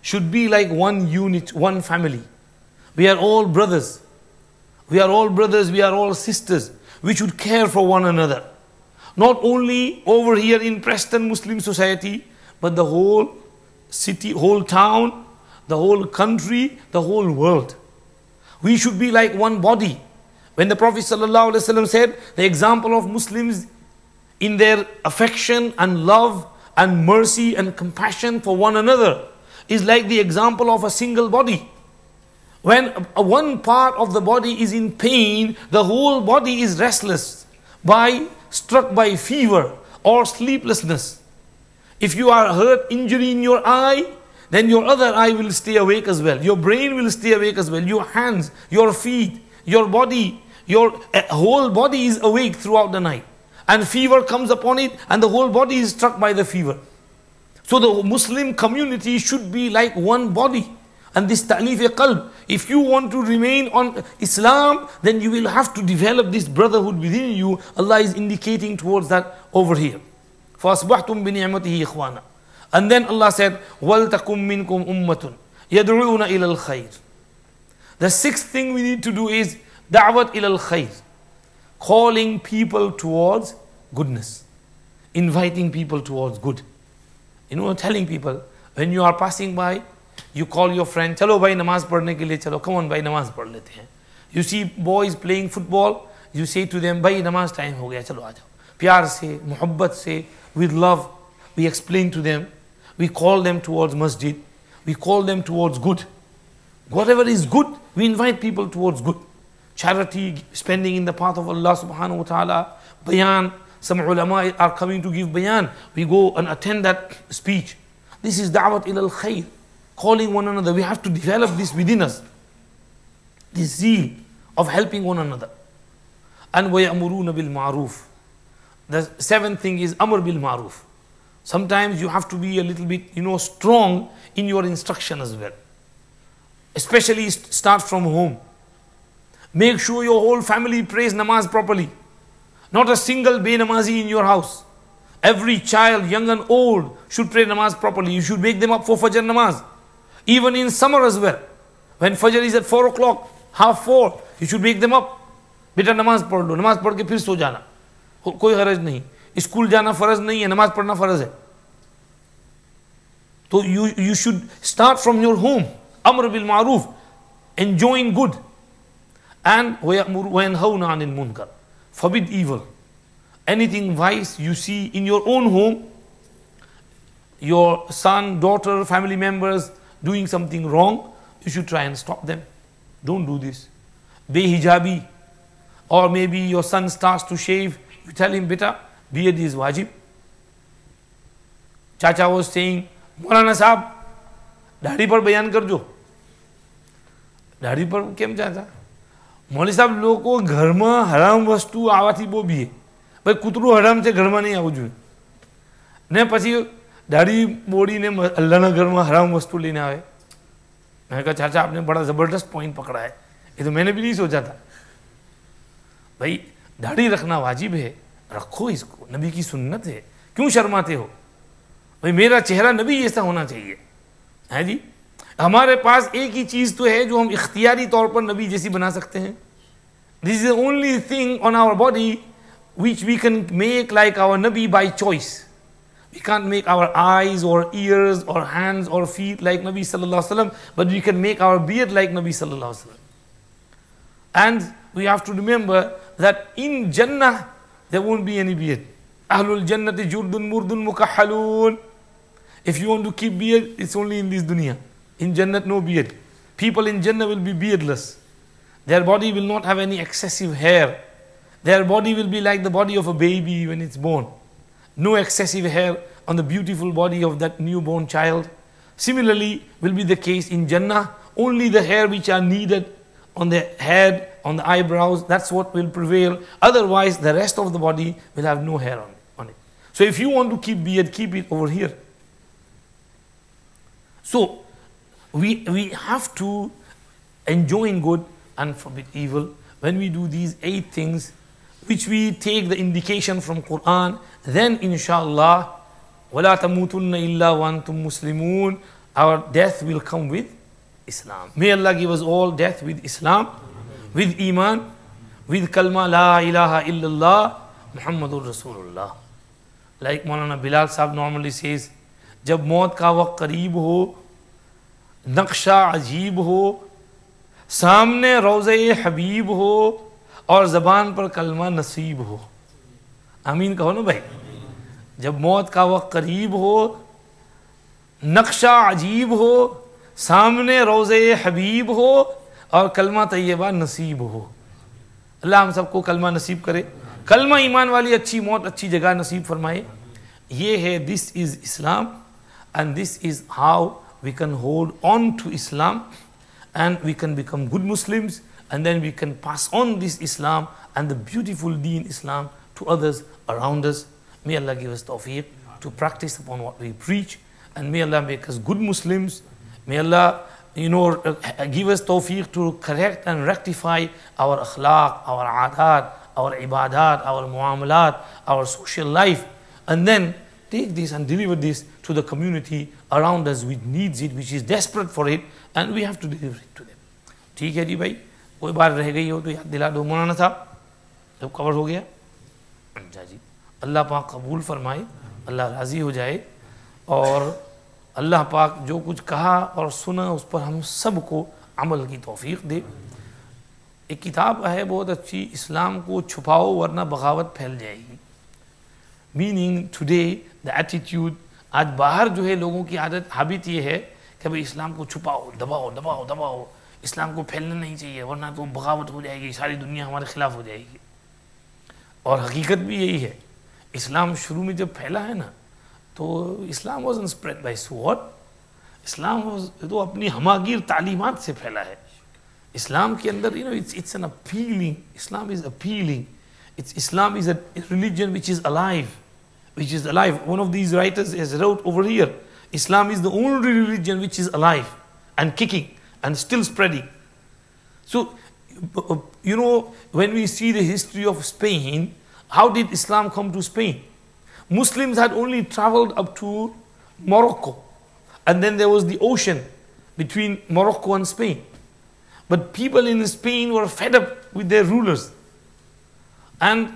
should be like one unit, one family. We are all brothers. We are all brothers, we are all sisters. We should care for one another. Not only over here in Preston Muslim society, but the whole city, whole town, the whole country, the whole world. We should be like one body. When the Prophet ﷺ said, the example of Muslims in their affection and love and mercy and compassion for one another is like the example of a single body. When one part of the body is in pain, the whole body is restless, struck by fever or sleeplessness. If you are hurt, injury in your eye, then your other eye will stay awake as well. Your brain will stay awake as well. Your hands, your feet, your body, your whole body is awake throughout the night. And fever comes upon it and the whole body is struck by the fever. So the Muslim community should be like one body. And this ta'lif qalb, if you want to remain on Islam, then you will have to develop this brotherhood within you. Allah is indicating towards that over here. فَأَصْبَحْتُمْ بِنِعْمَتِهِ إِخْوَانًا. And then Allah said, وَلْتَكُمْ مِنْكُمْ أُمَّةٌ يَدْعُونَ إِلَى الْخَيْرِ. The 6th thing we need to do is da'wat ila al-khayr. Calling people towards goodness. Inviting people towards good. Telling people, when you are passing by, you call your friend, chalo bhai namaz padhne ke liye chalo, come on bhai namaz padh lete hain. You see boys playing football, you say to them, bhai namaz time ho gaya, chalo aa jao. Pyar se, muhabbat se, with love, we explain to them, we call them towards masjid, we call them towards good. Whatever is good, we invite people towards good. Charity, spending in the path of Allah subhanahu wa ta'ala, bayan, some ulama are coming to give bayan, we go and attend that speech. This is da'wat ila al-khayr. Calling one another, we have to develop this within us. This zeal of helping one another. And وَيَأْمُرُونَ بِالْمَعْرُوفِ. The 7th thing is amr bil ma'ruf. Sometimes you have to be a little bit, strong in your instruction as well. Especially start from home. Make sure your whole family prays namaz properly. Not a single benamazi in your house. Every child, young and old, should pray namaz properly. You should wake them up for Fajr namaz. Even in summer as well. When Fajr is at 4 o'clock, half 4, you should wake them up. बेटा नमाज पढ़ लो, नमाज पढ़ के फिर सो जाना, कोई हरज नहीं. स्कूल जाना फर्ज नहीं है, नमाज पढ़ना फर्ज है. तो you should start from your home. Amr bil ma'roof, enjoying good. And وَيَأْمُرُ وَيَنْهَوْنَ عَنِ الْمُنْكَرِ, forbid evil. Anything vice you see in your own home, your son, daughter, family members doing something wrong, you should try and stop them. Don't do this. Behijabi, or maybe your son starts to shave, you tell him, beta, beard is wajib. Chacha was saying, Maulana Sahab, दाढ़ी पर बयान कर जो. दाढ़ी पर केम चाचा? मौलवी साहब लोगों को घर में हराम वस्तु आवाથી બહુ બીએ. ભાઈ કૂતરું હરામ છે, ઘરમાં નહીં આવવું જોઈએ. ને પછી દાઢી બોડીને અલ્લાહના ઘરમાં હરામ વસ્તુ લઈને આવે. मैंने कहा चाचा आपने बड़ा ज़बरदस्त पॉइंट पकड़ा है, ये तो मैंने भी नहीं सोचा था. भाई दाढ़ी रखना वाजिब है, रखो इसको, नबी की सुन्नत है, क्यों शर्माते हो? भाई मेरा चेहरा नबी जैसा होना चाहिए, है जी. हमारे पास एक ही चीज़ तो है जो हम इख्तियारी तौर पर नबी जैसी बना सकते हैं. This is the only thing on our body which we can make like our Nabi by choice. We can't make our eyes or ears or hands or feet like Nabi sallallahu alaihi wasallam, but we can make our beard like Nabi sallallahu alaihi wasallam. And we have to remember that in Jannah there won't be any beard. Ahlul Jannati jurdun murdun mukahhalun. If you want to keep beard, it's only in this dunya. In Jannat no beard. People in Jannah will be beardless. Their body will not have any excessive hair. Their body will be like the body of a baby when it's born. No excessive hair on the beautiful body of that newborn child. Similarly, will be the case in Jannah. Only the hair which are needed on the head, on the eyebrows, that's what will prevail. Otherwise, the rest of the body will have no hair on it. So if you want to keep beard, keep it over here. So, we have to enjoy good and forbid evil. When we do these 8 things, which we take the indication from Qur'an, then inshallah, وَلَا تَمُوتُنَّ إِلَّا وَأَنْتُمْ مُسْلِمُونَ, our death will come with Islam. May Allah give us all death with Islam, with Iman, with kalma La ilaha illallah Muhammadur Rasulullah. Like Maulana Bilal Sahab normally says, जब मौत का वक्त करीब हो, नक्शा अजीब हो, सामने रोज़े हबीब हो और ज़बान पर कलमा नसीब हो. आमीन कहो ना भाई. जब मौत का वक्त करीब हो, नक्शा अजीब हो, सामने रोज़े हबीब हो और कलमा तैयबा नसीब हो. अल्लाह हम सबको कलमा नसीब करे. कलमा ईमान वाली अच्छी मौत, अच्छी जगह नसीब फरमाए. ये है, this is Islam, and this is how we can hold on to Islam, and we can become good Muslims, and then we can pass on this Islam and the beautiful deen Islam to others around us. May Allah give us tawfiq to practice upon what we preach, and may Allah make us good Muslims. May Allah, give us tawfiq to correct and rectify our akhlaq, our adat, our ibadat, our muamalat, our social life, and then take this and deliver this to the community around us which needs it, which is desperate for it, and we have to deliver it to them. ठीक है जी भाई, कोई बात रह गई हो तो याद दिला दो मौलाना साहब. जब कवर हो गया, अच्छा जी, अल्लाह पाक कबूल फरमाए, अल्लाह राज़ी हो जाए, और अल्लाह पाक जो कुछ कहा और सुना उस पर हम सबको अमल की तौफीक दे. एक किताब है बहुत अच्छी, इस्लाम को छुपाओ वरना बगावत फैल जाएगी. मीनिंग टुडे द एटीट्यूड, आज बाहर जो है लोगों की आदत, हैबिट ये है कि भाई इस्लाम को छुपाओ, दबाओ दबाओ दबाओ, इस्लाम को फैलना नहीं चाहिए वरना तो बगावत हो जाएगी, सारी दुनिया हमारे खिलाफ हो जाएगी. और हकीकत भी यही है. इस्लाम शुरू में जब फैला है ना, तो इस्लाम वाज़न्ट स्प्रेड बाय स्वॉर्ड. इस्लाम तो अपनी हमागीर तालीमात से फैला है. इस्लाम के अंदर it's an appealing, Islam is appealing. Islam is a religion which is alive, One of these writers has wrote over here, Islam is the only religion which is alive and kicking, and still spreading. So, you know, when we see the history of Spain, how did Islam come to Spain? Muslims had only traveled up to Morocco, and then there was the ocean between Morocco and Spain. But people in Spain were fed up with their rulers, and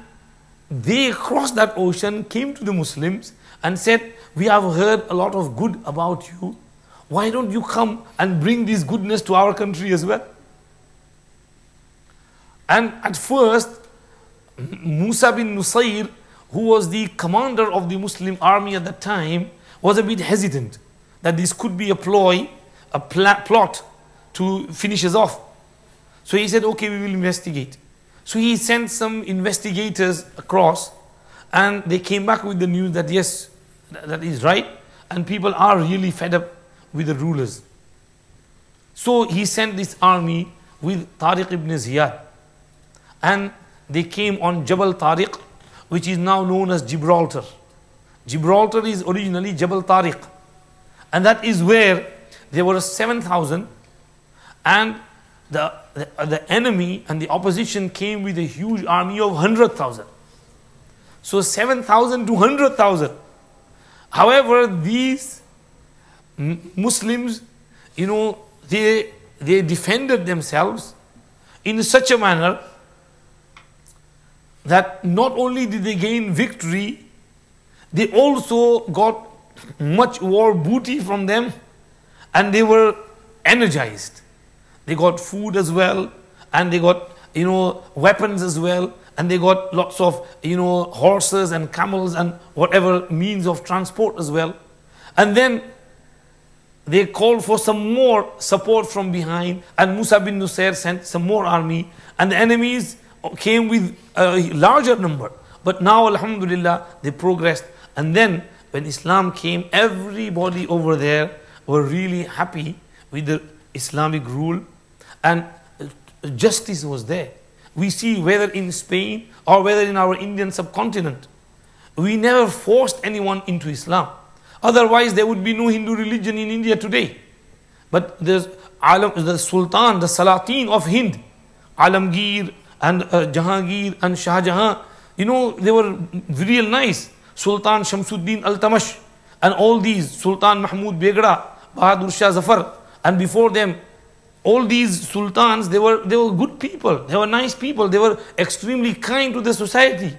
they crossed that ocean, came to the Muslims and said, we have heard a lot of good about you. Why don't you come and bring this goodness to our country as well? And at first, Musa bin Nusayr, who was the commander of the Muslim army at that time, was a bit hesitant that this could be a ploy, a plot to finish us off. So he said, okay, we will investigate. So he sent some investigators across, and they came back with the news that yes, that is right, and people are really fed up with the rulers. So he sent this army with Tariq ibn Ziyad, and they came on Jabal Tariq, which is now known as Gibraltar. Gibraltar is originally Jabal Tariq, and that is where there were 7,000, and the enemy and the opposition came with a huge army of 100,000. So 7,000 to 100,000. However, these Muslims, you know, they defended themselves in such a manner that not only did they gain victory, they also got much war booty from them, and they were energized. They got food as well, and they got, you know, weapons as well, and they got lots of, you know, horses and camels and whatever means of transport as well. And then they called for some more support from behind, and Musa bin Nusayr sent some more army, and the enemies came with a larger number. But now, alhamdulillah, they progressed. And then when Islam came, everybody over there were really happy with the Islamic rule, and justice was there. We see whether in Spain or whether in our Indian subcontinent, we never forced anyone into Islam. Otherwise, there would be no Hindu religion in India today. But there's the Sultan, the Salatin of Hind, Alamgir and Jahangir and Shah Jahan, you know, they were real nice. Sultan Shamsuddin Al-Tamash and all these, Sultan Mahmud Begra, Bahadur Shah Zafar, and before them, all these sultans, they were good people, they were nice people, they were extremely kind to the society.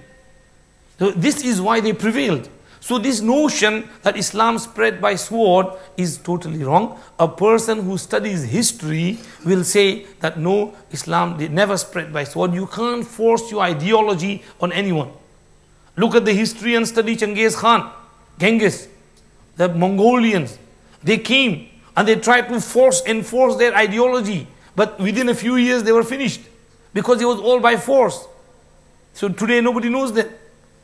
So this is why they prevailed. So this notion that Islam spread by sword is totally wrong. A person who studies history will say that no, Islam did never spread by sword. You can't force your ideology on anyone. Look at the history and study Genghis Khan, Genghis, the Mongolians. They came and they tried to enforce their ideology. But within a few years they were finished, because it was all by force. So today nobody knows that.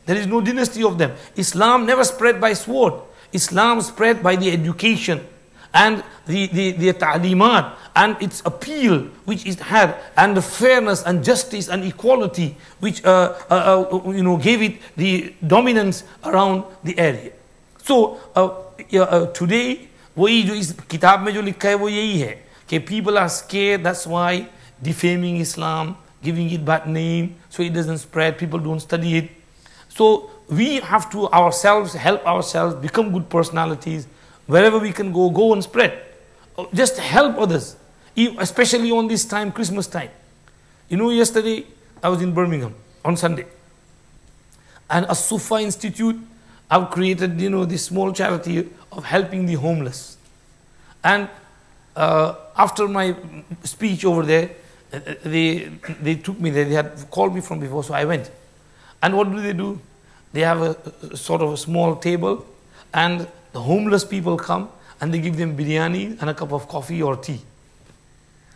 There is no dynasty of them. Islam never spread by sword. Islam spread by the education and the ta'limat and its appeal which it had, and the fairness and justice and equality which you know, gave it the dominance around the area. So today वही जो इस किताब में जो लिखा है वो यही है कि people are scared, that's why defaming Islam, giving it bad name so it doesn't spread, people don't study it. So we have to ourselves help ourselves become good personalities. Wherever we can go and spread. Just help others, especially on this time, Christmas time. You know, yesterday I was in Birmingham on Sunday, and a Sufa Institute, I've created, you know, this small charity of helping the homeless. And after my speech over there, they took me there. They had called me from before, so I went. And what do? They have a sort of a small table, and the homeless people come and they give them biryani and a cup of coffee or tea.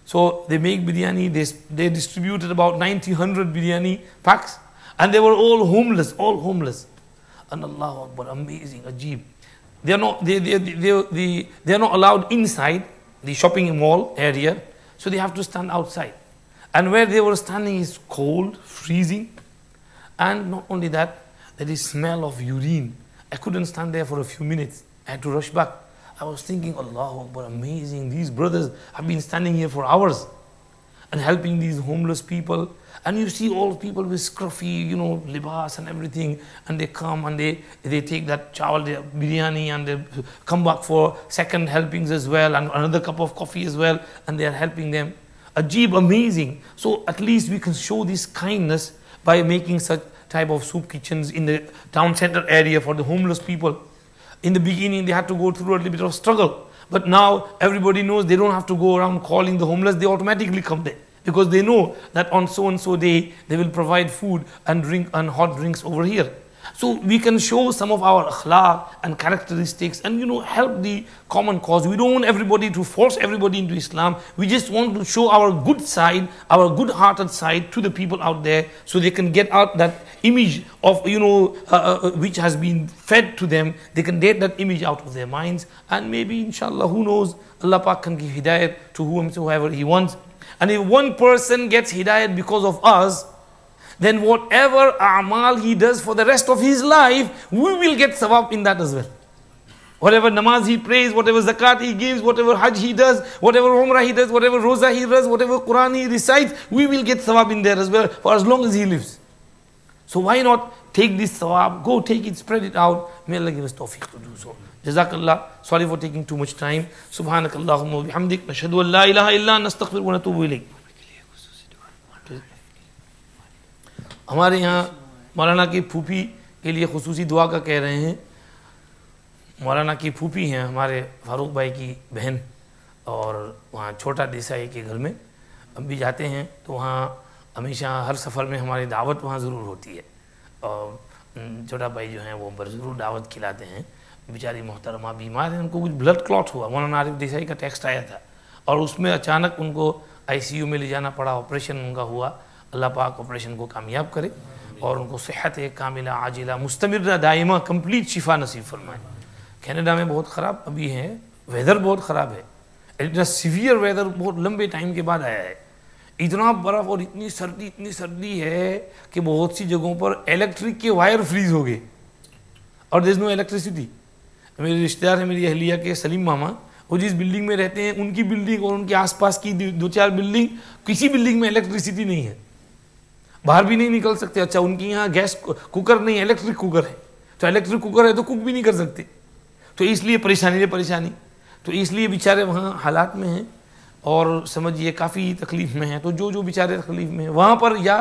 So they make biryani, they distributed about 90-100 biryani packs, and they were all homeless. And Allahu Akbar, amazing, ajib. They are not allowed inside the shopping mall area, so they have to stand outside. And where they were standing is cold, freezing, and not only that, there is smell of urine. I couldn't stand there for a few minutes. I had to rush back. I was thinking, Allahu Akbar, amazing. These brothers have been standing here for hours and helping these homeless people. And you see all people with scruffy, libas and everything, and they come and they take that chawal, the biryani, and they come back for second helpings as well, and another cup of coffee as well, and they are helping them. Ajib, amazing. So at least we can show this kindness by making such type of soup kitchens in the town center area for the homeless people. In the beginning, they had to go through a little bit of struggle. But now everybody knows they don't have to go around calling the homeless, they automatically come there. Because they know that on so and so day, they will provide food and drink and hot drinks over here. So we can show some of our akhlaq and characteristics and help the common cause. We don't want everybody to force everybody into Islam. We just want to show our good side, our good-hearted side to the people out there, so they can get out that image of which has been fed to them. They can get that image out of their minds, and maybe inshallah, who knows, Allah Pak can give hidayat to whoever He wants. And if one person gets hidayat because of us, then whatever a'mal he does for the rest of his life, we will get sawab in that as well. Whatever namaz he prays, whatever zakat he gives, whatever hajj he does, whatever umrah he does, whatever roza he does, whatever Qur'an he recites, we will get sawab in there as well for as long as he lives. So why not take this sawab, go take it, spread it out. May Allah give us tawfiq to do so. Jazakallah. Sorry for taking too much time. Subhanakallahumma wa bihamdik. Nashhadu an la ilaha illa anta nastaghfiruka wa natubu ilayk. हमारे यहाँ मौलाना की फूफी के लिए खुसूसी दुआ का कह रहे हैं। मौलाना की फूफी हैं हमारे फारूक भाई की बहन, और वहाँ छोटा देसाई के घर में हम भी जाते हैं, तो वहाँ हमेशा हर सफ़र में हमारी दावत वहाँ ज़रूर होती है, और छोटा भाई जो हैं वो ज़रूर दावत खिलाते हैं। बेचारी मोहतरमा बीमार हैं, उनको कुछ ब्लड क्लॉट हुआ, मौलाना आरिफ देसाई का टेक्स्ट आया था, और उसमें अचानक उनको ICU में ले जाना पड़ा, ऑपरेशन उनका हुआ। अल्लाह पाक ऑपरेशन को कामयाब करे और उनको सेहत कामिला आजिला मुस्तमिर दाइमा कंप्लीट शिफा नसीब फरमाए। कनाडा में बहुत ख़राब अभी है, वेदर बहुत ख़राब है, इतना सीवियर वेदर बहुत लंबे टाइम के बाद आया है। इतना बर्फ़ और इतनी सर्दी है कि बहुत सी जगहों पर इलेक्ट्रिक के वायर फ्रीज हो गए और देयर इज़ नो इलेक्ट्रिसिटी। मेरे रिश्तेदार हैं, मेरी अहलिया के सलीम मामा, वो जिस बिल्डिंग में रहते हैं उनकी बिल्डिंग और उनके आसपास की 2-4 बिल्डिंग, किसी बिल्डिंग में इलेक्ट्रिसिटी नहीं है, बाहर भी नहीं निकल सकते। अच्छा, उनकी यहाँ गैस कुकर नहीं, इलेक्ट्रिक कुकर है, तो इलेक्ट्रिक कुकर है तो कुक भी नहीं कर सकते, तो इसलिए परेशानी। तो इसलिए बेचारे वहाँ हालात में हैं और समझिए काफ़ी तकलीफ़ में हैं। तो जो बेचारे तकलीफ़ में हैं वहाँ पर, या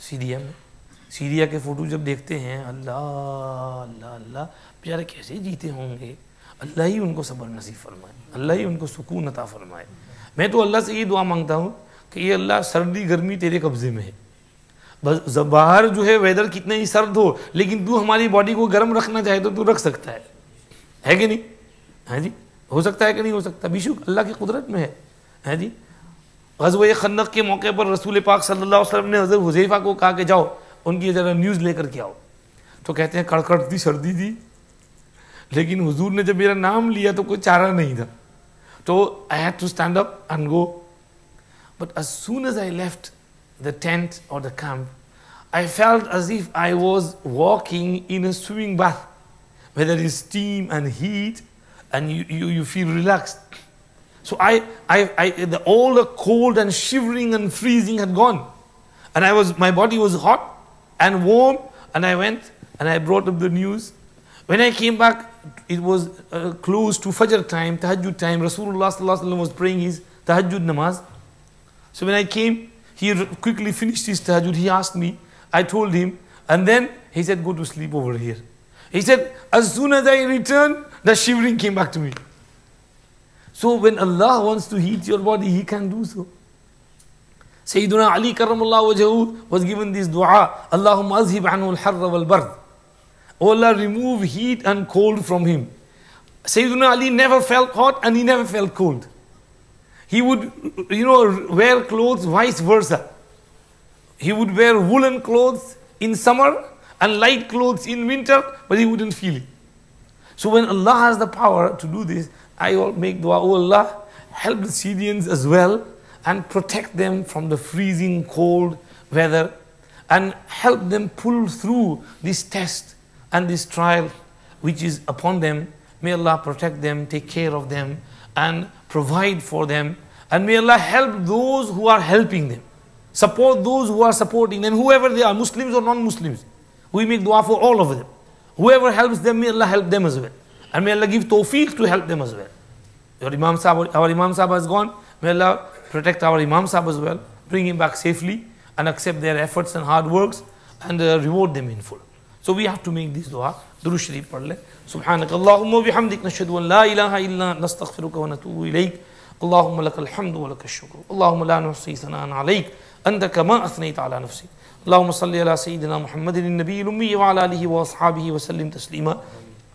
सीरिया के फ़ोटो जब देखते हैं, अल्लाह बेचारे कैसे जीते होंगे। अल्लाह ही उनको सब्र नसीब फरमाए, अल्लाह ही उनको सुकून अता फरमाए। मैं तो अल्लाह से ये दुआ मांगता हूँ कि ये अल्लाह सर्दी गर्मी तेरे कब्ज़े में है, बस बाहर जो है वेदर कितना ही सर्द हो, लेकिन तू हमारी बॉडी को गर्म रखना चाहे तो तू रख सकता है कि नहीं? हाँ जी, हो सकता है कि नहीं हो सकता? बेशक अल्लाह की कुदरत में है जी। ग़ज़वा खंदक के मौके पर रसूल पाक सल्लल्लाहु अलैहि वसल्लम ने हज़रत हुज़ैफा को कहा कि जाओ उनकी ज़रा न्यूज़ लेकर के आओ, तो कहते हैं कड़कड़ती सर्दी थी, लेकिन हुजूर ने जब मेरा नाम लिया तो कोई चारा नहीं था, तो I had to stand up and go. But as soon as I left the tent or the camp, I felt as if I was walking in a swimming bath, where there is steam and heat, and you feel relaxed. So all the cold and shivering and freezing had gone, and my body was hot and warm, and I went and I brought up the news. When I came back, it was close to Fajr time, Tahajjud time. Rasulullah sallallahu alaihi wasallam was praying his Tahajjud namaz. So when I came, he quickly finished his tahajjud. He asked me, I told him, and then he said, go to sleep over here. He said, as soon as I returned, the shivering came back to me. So when Allah wants to heat your body, He can do so. Sayyiduna Ali karramallahu wajhahu was given this dua, Allahumma azhib anhu al-harra wal-bard. Oh Allah, remove heat and cold from him. Sayyiduna Ali never felt hot and he never felt cold. He would, wear clothes vice versa. He would wear woolen clothes in summer and light clothes in winter, but he wouldn't feel it. So when Allah has the power to do this, I will make dua, oh Allah, help the Syrians as well and protect them from the freezing cold weather and help them pull through this test and this trial which is upon them, May Allah protect them, take care of them, and provide for them. And may Allah help those who are helping them. Support those who are supporting them, whoever they are, Muslims or non-Muslims. We make dua for all of them. Whoever helps them, may Allah help them as well. And may Allah give tawfiq to help them as well. Our Imam Sahib has gone. May Allah protect our Imam Sahib as well. Bring him back safely and accept their efforts and hard works and reward them in full. So we have to make this dua. Durood Sharif padh le. Subhanak Allahumma bihamdik nashhadu an la ilaha illa nastaghfiruka wa natubu ilayk. Allahumma lakal hamdu wa lakal shukru. Allahumma la nuhsi thanaan alayk. Anta kama athnayta ala nafsik. اللهم صل على سيدنا محمد النبي الأمي وعلى آله وأصحابه وسلم تسليما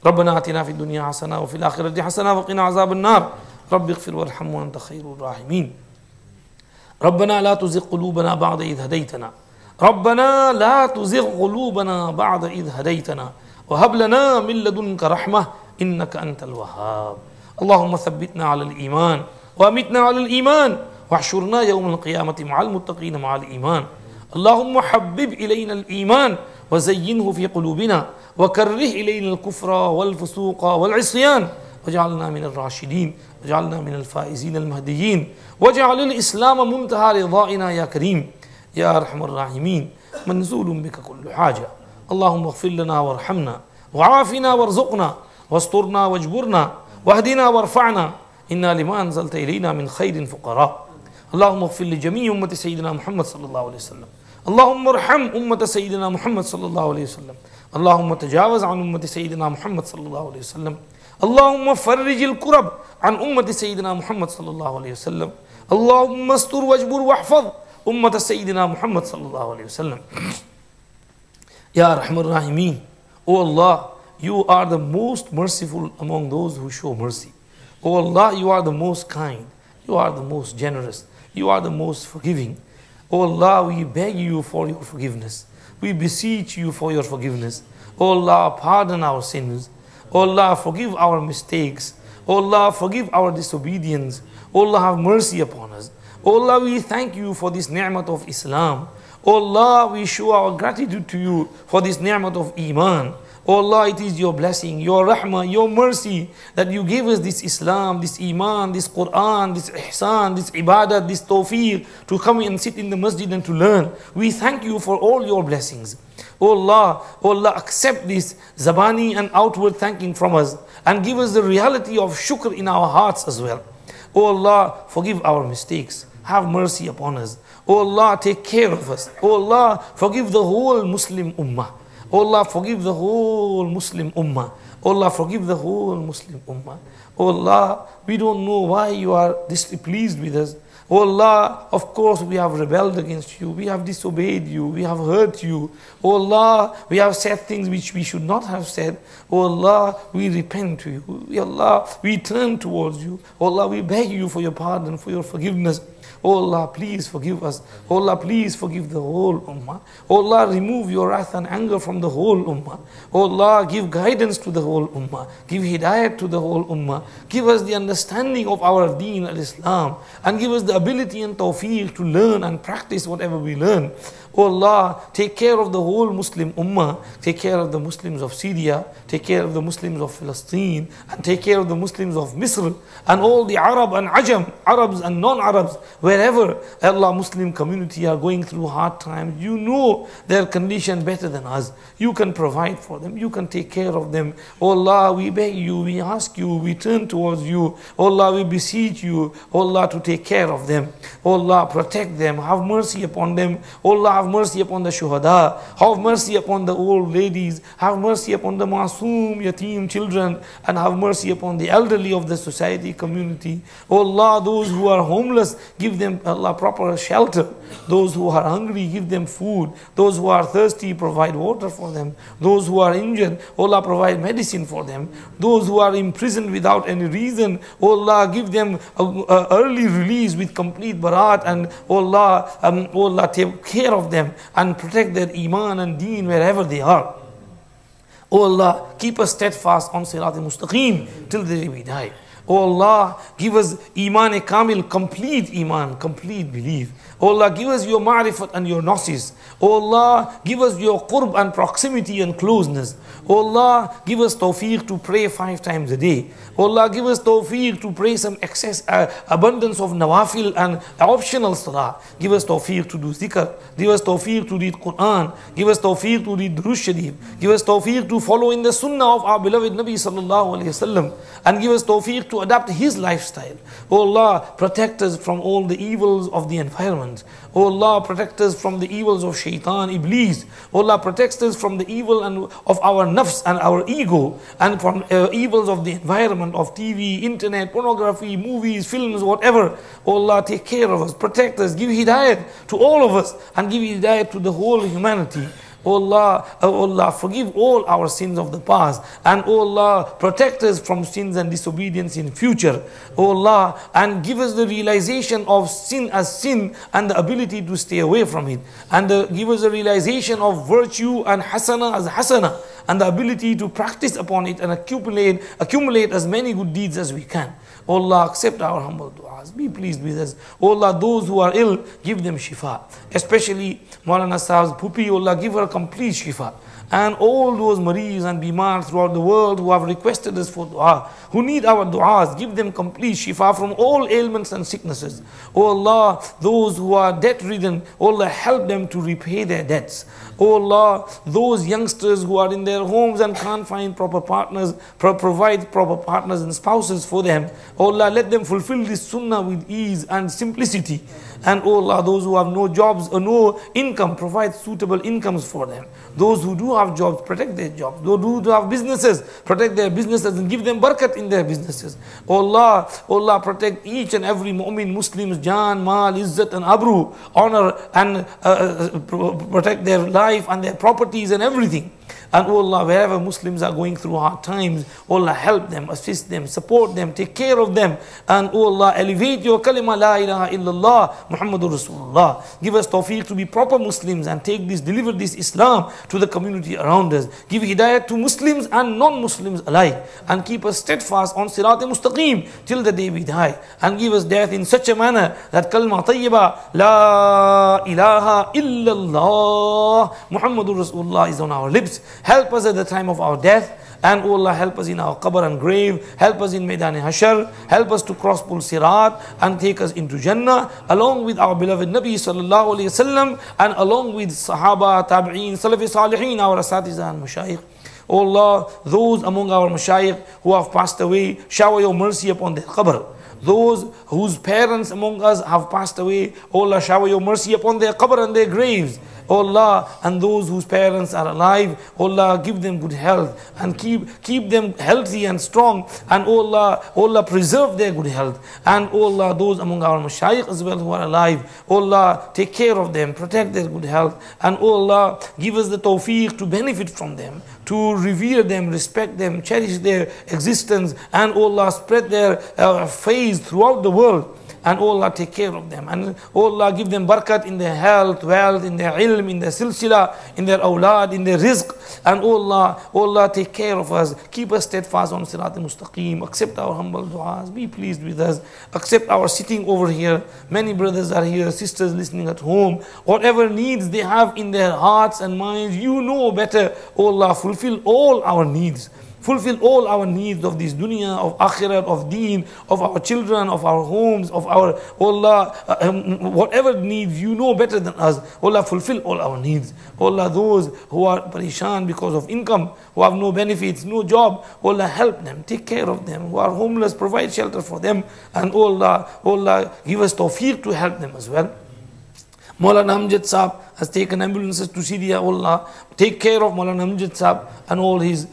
ربنا آتنا في الدنيا حسنة وفي الآخرة حسنة وقنا عذاب النار رب اغفر وارحم وأنت خير الراحمين ربنا لا تزغ قلوبنا بعد إذ هديتنا ربنا لا تزغ قلوبنا بعد إذ هديتنا وهب لنا من لدنك رحمة إنك أنت الوهاب اللهم ثبتنا على الإيمان وأمتنا على الإيمان واحشرنا يوم القيامة مع المتقين مع الإيمان اللهم حبب إلينا الإيمان وزينه في قلوبنا وكره إلينا الكفر والفسوق والعصيان واجعلنا من الراشدين واجعلنا من الفائزين المهديين واجعل الإسلام منتهى رضائنا يا كريم يا أرحم الراحمين منزول بك كل حاجة اللهم اغفر لنا وارحمنا وعافنا وارزقنا واسترنا واجبرنا واهدنا وارفعنا إنا لما أنزلت إلينا من خير فقراء اللهم اغفر لجميع أمة سيدنا محمد صلى الله عليه وسلم اللهم ارحم أمة سيدنا محمد صلى الله عليه وسلم اللهم تجاوز عن أمة سيدنا محمد صلى الله عليه وسلم اللهم فرج الكرب عن أمة سيدنا محمد صلى الله عليه وسلم اللهم استر واجبر واحفظ أمة سيدنا محمد صلى الله عليه وسلم يا أرحم الراحمين O Allah, you are the most merciful among those who show mercy. O Allah, you are the most kind, you are the most generous, you are the most forgiving. O Allah, we beg you for your forgiveness. We beseech you for your forgiveness. O Allah, pardon our sins. O Allah, forgive our mistakes. O Allah, forgive our disobedience. O Allah, have mercy upon us. O Allah, we thank you for this ni'mat of Islam. O Allah, we show our gratitude to you for this ni'mat of Iman. O Allah, it is your blessing, your rahmah, your mercy that you gave us this Islam, this Iman, this Qur'an, this Ihsan, this Ibadah, this Tawfiq to come and sit in the Masjid and to learn. We thank you for all your blessings. O Allah, accept this zabani and outward thanking from us and give us the reality of shukr in our hearts as well. O Allah, forgive our mistakes. Have mercy upon us. O Allah, take care of us. O Allah, forgive the whole Muslim Ummah. O Allah, forgive the whole Muslim Ummah. O Allah, forgive the whole Muslim Ummah. O Allah, we don't know why you are displeased with us. O Allah, of course we have rebelled against you. We have disobeyed you. We have hurt you. O Allah, we have said things which we should not have said. O Allah, we repent to you. O Allah, we turn towards you. O Allah, we beg you for your pardon, for your forgiveness. O Allah, please forgive us. O Allah, please forgive the whole Ummah. O Allah, remove your wrath and anger from the whole Ummah. O Allah, give guidance to the whole Ummah. Give hidayat to the whole Ummah. Give us the understanding of our deen al-Islam. And give us the ability and tawfiq to learn and practice whatever we learn. O Allah, take care of the whole Muslim Ummah. Take care of the Muslims of Syria. Take care of the Muslims of Palestine. And take care of the Muslims of Misr. And all the Arab and Ajam, Arabs and non-Arabs. Wherever Allah Muslim community are going through hard times, you know their condition better than us. You can provide for them. You can take care of them. O Allah, we beg you, we ask you, we turn towards you. O Allah, we beseech you, O Allah, to take care of them. O Allah, protect them. Have mercy upon them. O Allah, have mercy upon the shuhada. Have mercy upon the old ladies. Have mercy upon the masoom, yateem children. And have mercy upon the elderly of the society, community. O Allah, those who are homeless, give them, Allah, proper shelter. Those who are hungry, give them food. Those who are thirsty, provide water for them. Those who are injured, Allah, provide medicine for them. Those who are imprisoned without any reason, Allah, give them early release with complete barat. And Allah, take care of them and protect their iman and deen wherever they are. O Allah, keep us steadfast on Sirat al-Mustaqim till the day we die. Oh Allah, give us iman kamil, complete iman, complete belief. Oh Allah, give us your ma'rifat and your gnosis. Oh Allah, give us your qurb and proximity and closeness. Oh Allah, give us tawfiq to pray 5 times a day. Oh Allah, give us tawfiq to pray some excess, abundance of nawafil and optional salah. Give us tawfiq to do zikr. Give us tawfiq to read Qur'an. Give us tawfiq to read Durush Sharif. Give us tawfiq to follow in the sunnah of our beloved Nabi sallallahu alayhi wasallam. And give us tawfiq to adapt his lifestyle. Oh Allah, protect us from all the evils of the environment. Oh Allah, protect us from the evils of shaitan, iblis. Oh Allah, protect us from the evil and of our nafs and our ego, and from evils of the environment, of TV, internet, pornography, movies, films, whatever. Oh Allah, take care of us, protect us, give hidayat to all of us, and give hidayat to the whole humanity. Oh Allah, forgive all our sins of the past, and oh Allah, protect us from sins and disobedience in future. Oh Allah, and give us the realization of sin as sin and the ability to stay away from it, and give us the realization of virtue and hasana as hasana, and the ability to practice upon it and accumulate as many good deeds as we can. Oh Allah, accept our humble du'as. Be pleased with us. Oh Allah, those who are ill, give them shifa. Especially Maulana Sahib's Pupi, oh Allah, give her complete shifa. And all those marees and bimar throughout the world who have requested us for dua, who need our du'as, give them complete shifa from all ailments and sicknesses. Oh Allah, those who are debt-ridden, oh Allah, help them to repay their debts. Oh Allah, those youngsters who are in their homes and can't find proper partners, provide proper partners and spouses for them. Oh Allah, let them fulfill this sunnah with ease and simplicity. And oh Allah, those who have no jobs or no income, provide suitable incomes for them. Those who do have jobs, protect their jobs. Those who do have businesses, protect their businesses and give them barakat in their businesses. Oh Allah, protect each and every mu'min, Muslims, Jan, Mal, Izzat and Abru, honor and protect their life and their properties and everything. And oh Allah, wherever Muslims are going through hard times, oh Allah, help them, assist them, support them, take care of them. And oh Allah, elevate your kalima la ilaha illallah Muhammadur Rasulullah. Give us tawfiq to be proper Muslims and deliver this Islam to the community around us. Give hidayat to Muslims and non-Muslims alike, and keep us steadfast on sirat mustaqim till the day we die. And give us death in such a manner that kalma tayyiba la ilaha illallah Muhammadur Rasulullah is on our lips. Help us at the time of our death, and oh Allah, help us in our qabr and grave, help us in Maidan Hashar, help us to cross Pul Sirat and take us into Jannah along with our beloved Nabi sallallahu alayhi wasallam, and along with Sahaba, Tabi'een, Salafi Salihin, our Asatiza and Mashaykh. Oh Allah, those among our Mashaykh who have passed away, shower your mercy upon their qabr. Those whose parents among us have passed away, oh Allah, shower your mercy upon their qabr and their graves. Oh Allah, and those whose parents are alive, oh Allah, give them good health and keep them healthy and strong. And oh Allah, preserve their good health. And oh Allah, those among our mashayikh as well who are alive, oh Allah, take care of them, protect their good health. And oh Allah, give us the tawfiq to benefit from them, to revere them, respect them, cherish their existence, and oh Allah, spread their faith throughout the world. And oh Allah, take care of them. And oh Allah, give them barakat in their health, wealth, in their ilm, in their silsila, in their awlad, in their rizq. And oh Allah, take care of us. Keep us steadfast on sirat mustaqim. Accept our humble du'as. Be pleased with us. Accept our sitting over here. Many brothers are here, sisters listening at home. Whatever needs they have in their hearts and minds, you know better. Oh Allah, fulfill all our needs. Fulfill all our needs of this dunya, of akhirat, of deen, of our children, of our homes, of our, oh Allah, whatever needs you know better than us. Oh Allah, fulfill all our needs. Oh Allah, those who are parishan because of income, who have no benefits, no job, oh Allah, help them, take care of them. Who are homeless, provide shelter for them. And oh Allah, give us tawfiq to help them as well. Maulana Amjad Sahib has taken ambulances to Syria. Allah, take care of Maulana Amjad Sahib and all his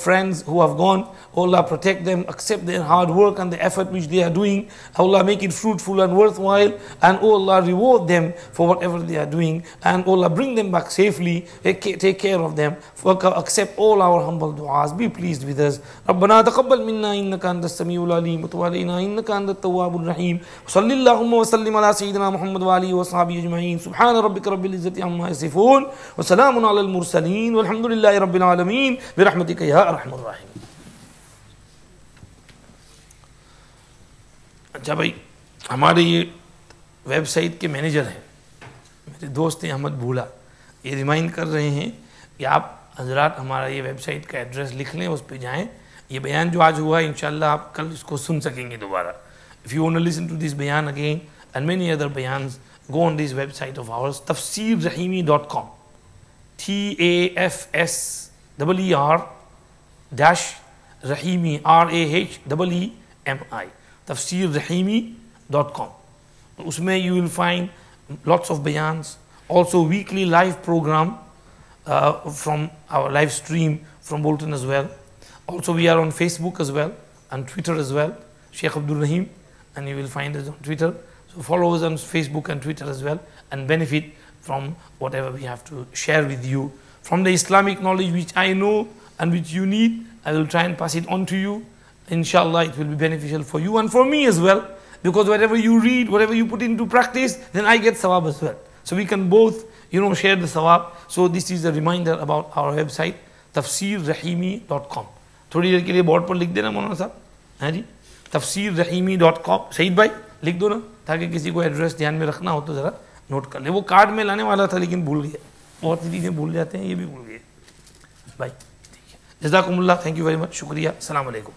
friends who have gone. Allah, protect them, accept their hard work and the effort which they are doing. Allah, make it fruitful and worthwhile. And Allah, reward them for whatever they are doing. And Allah, bring them back safely. Take care of them. Accept all our humble du'as. Be pleased with us. ربنا تقبل منا إنك أنت السميع العليم وتب علينا إنك أنت التواب الرحيم صلى اللهم وسلم على سيدنا محمد وآله وصحبه أجمعين سبحان ربك رب العزة عما يصفون وسلام على المرسلين والحمد لله رب العالمين برحمتك يا أرحم الراحمين. अच्छा भाई, हमारे ये website के manager हैं, मेरे दोस्त हैं अहमद भूला, ये रिमाइंड कर रहे हैं कि आप हजरात हमारा ये वेबसाइट का एड्रेस लिख लें, उस पर जाएँ। ये बयान जो आज हुआ है इंशाल्लाह आप कल इसको सुन सकेंगे दोबारा। If you want to listen to this बयान अगेन एंड मेनी अदर बयान्स, go on this website of ours, tafsirrahimi.com, TAFSEER-Rahimi, RAHEEMI, tafsirrahimi.com. उसमें you will find lots of bayans, also weekly live program from our live stream from Bolton as well. Also we are on Facebook as well and Twitter as well, Shaykh Abdur Raheem, and you will find us on Twitter. So follow us on Facebook and Twitter as well and benefit from whatever we have to share with you. From the Islamic knowledge which I know and which you need, I will try and pass it on to you. Inshallah, it will be beneficial for you and for me as well, because whatever you read, whatever you put into practice, then I get sawab as well. So we can both, share the sawab. So this is a reminder about our website, tafsirrahimi.com. थोड़ी देर के लिए board पर लिख देना मौलाना साहब, हाँ जी, tafsirrahimi.com. शहीद भाई लिख दो ना, ताकि किसी को एड्रेस ध्यान में रखना हो तो ज़रा नोट कर ले। वो कार्ड में लाने वाला था लेकिन भूल गया, बहुत सी चीज़ें भूल जाते हैं, ये भी भूल गए भाई। ठीक है, जज़ाकुमुल्लाह, थैंक यू वेरी मच, शुक्रिया, अस्सलाम वालेकुम।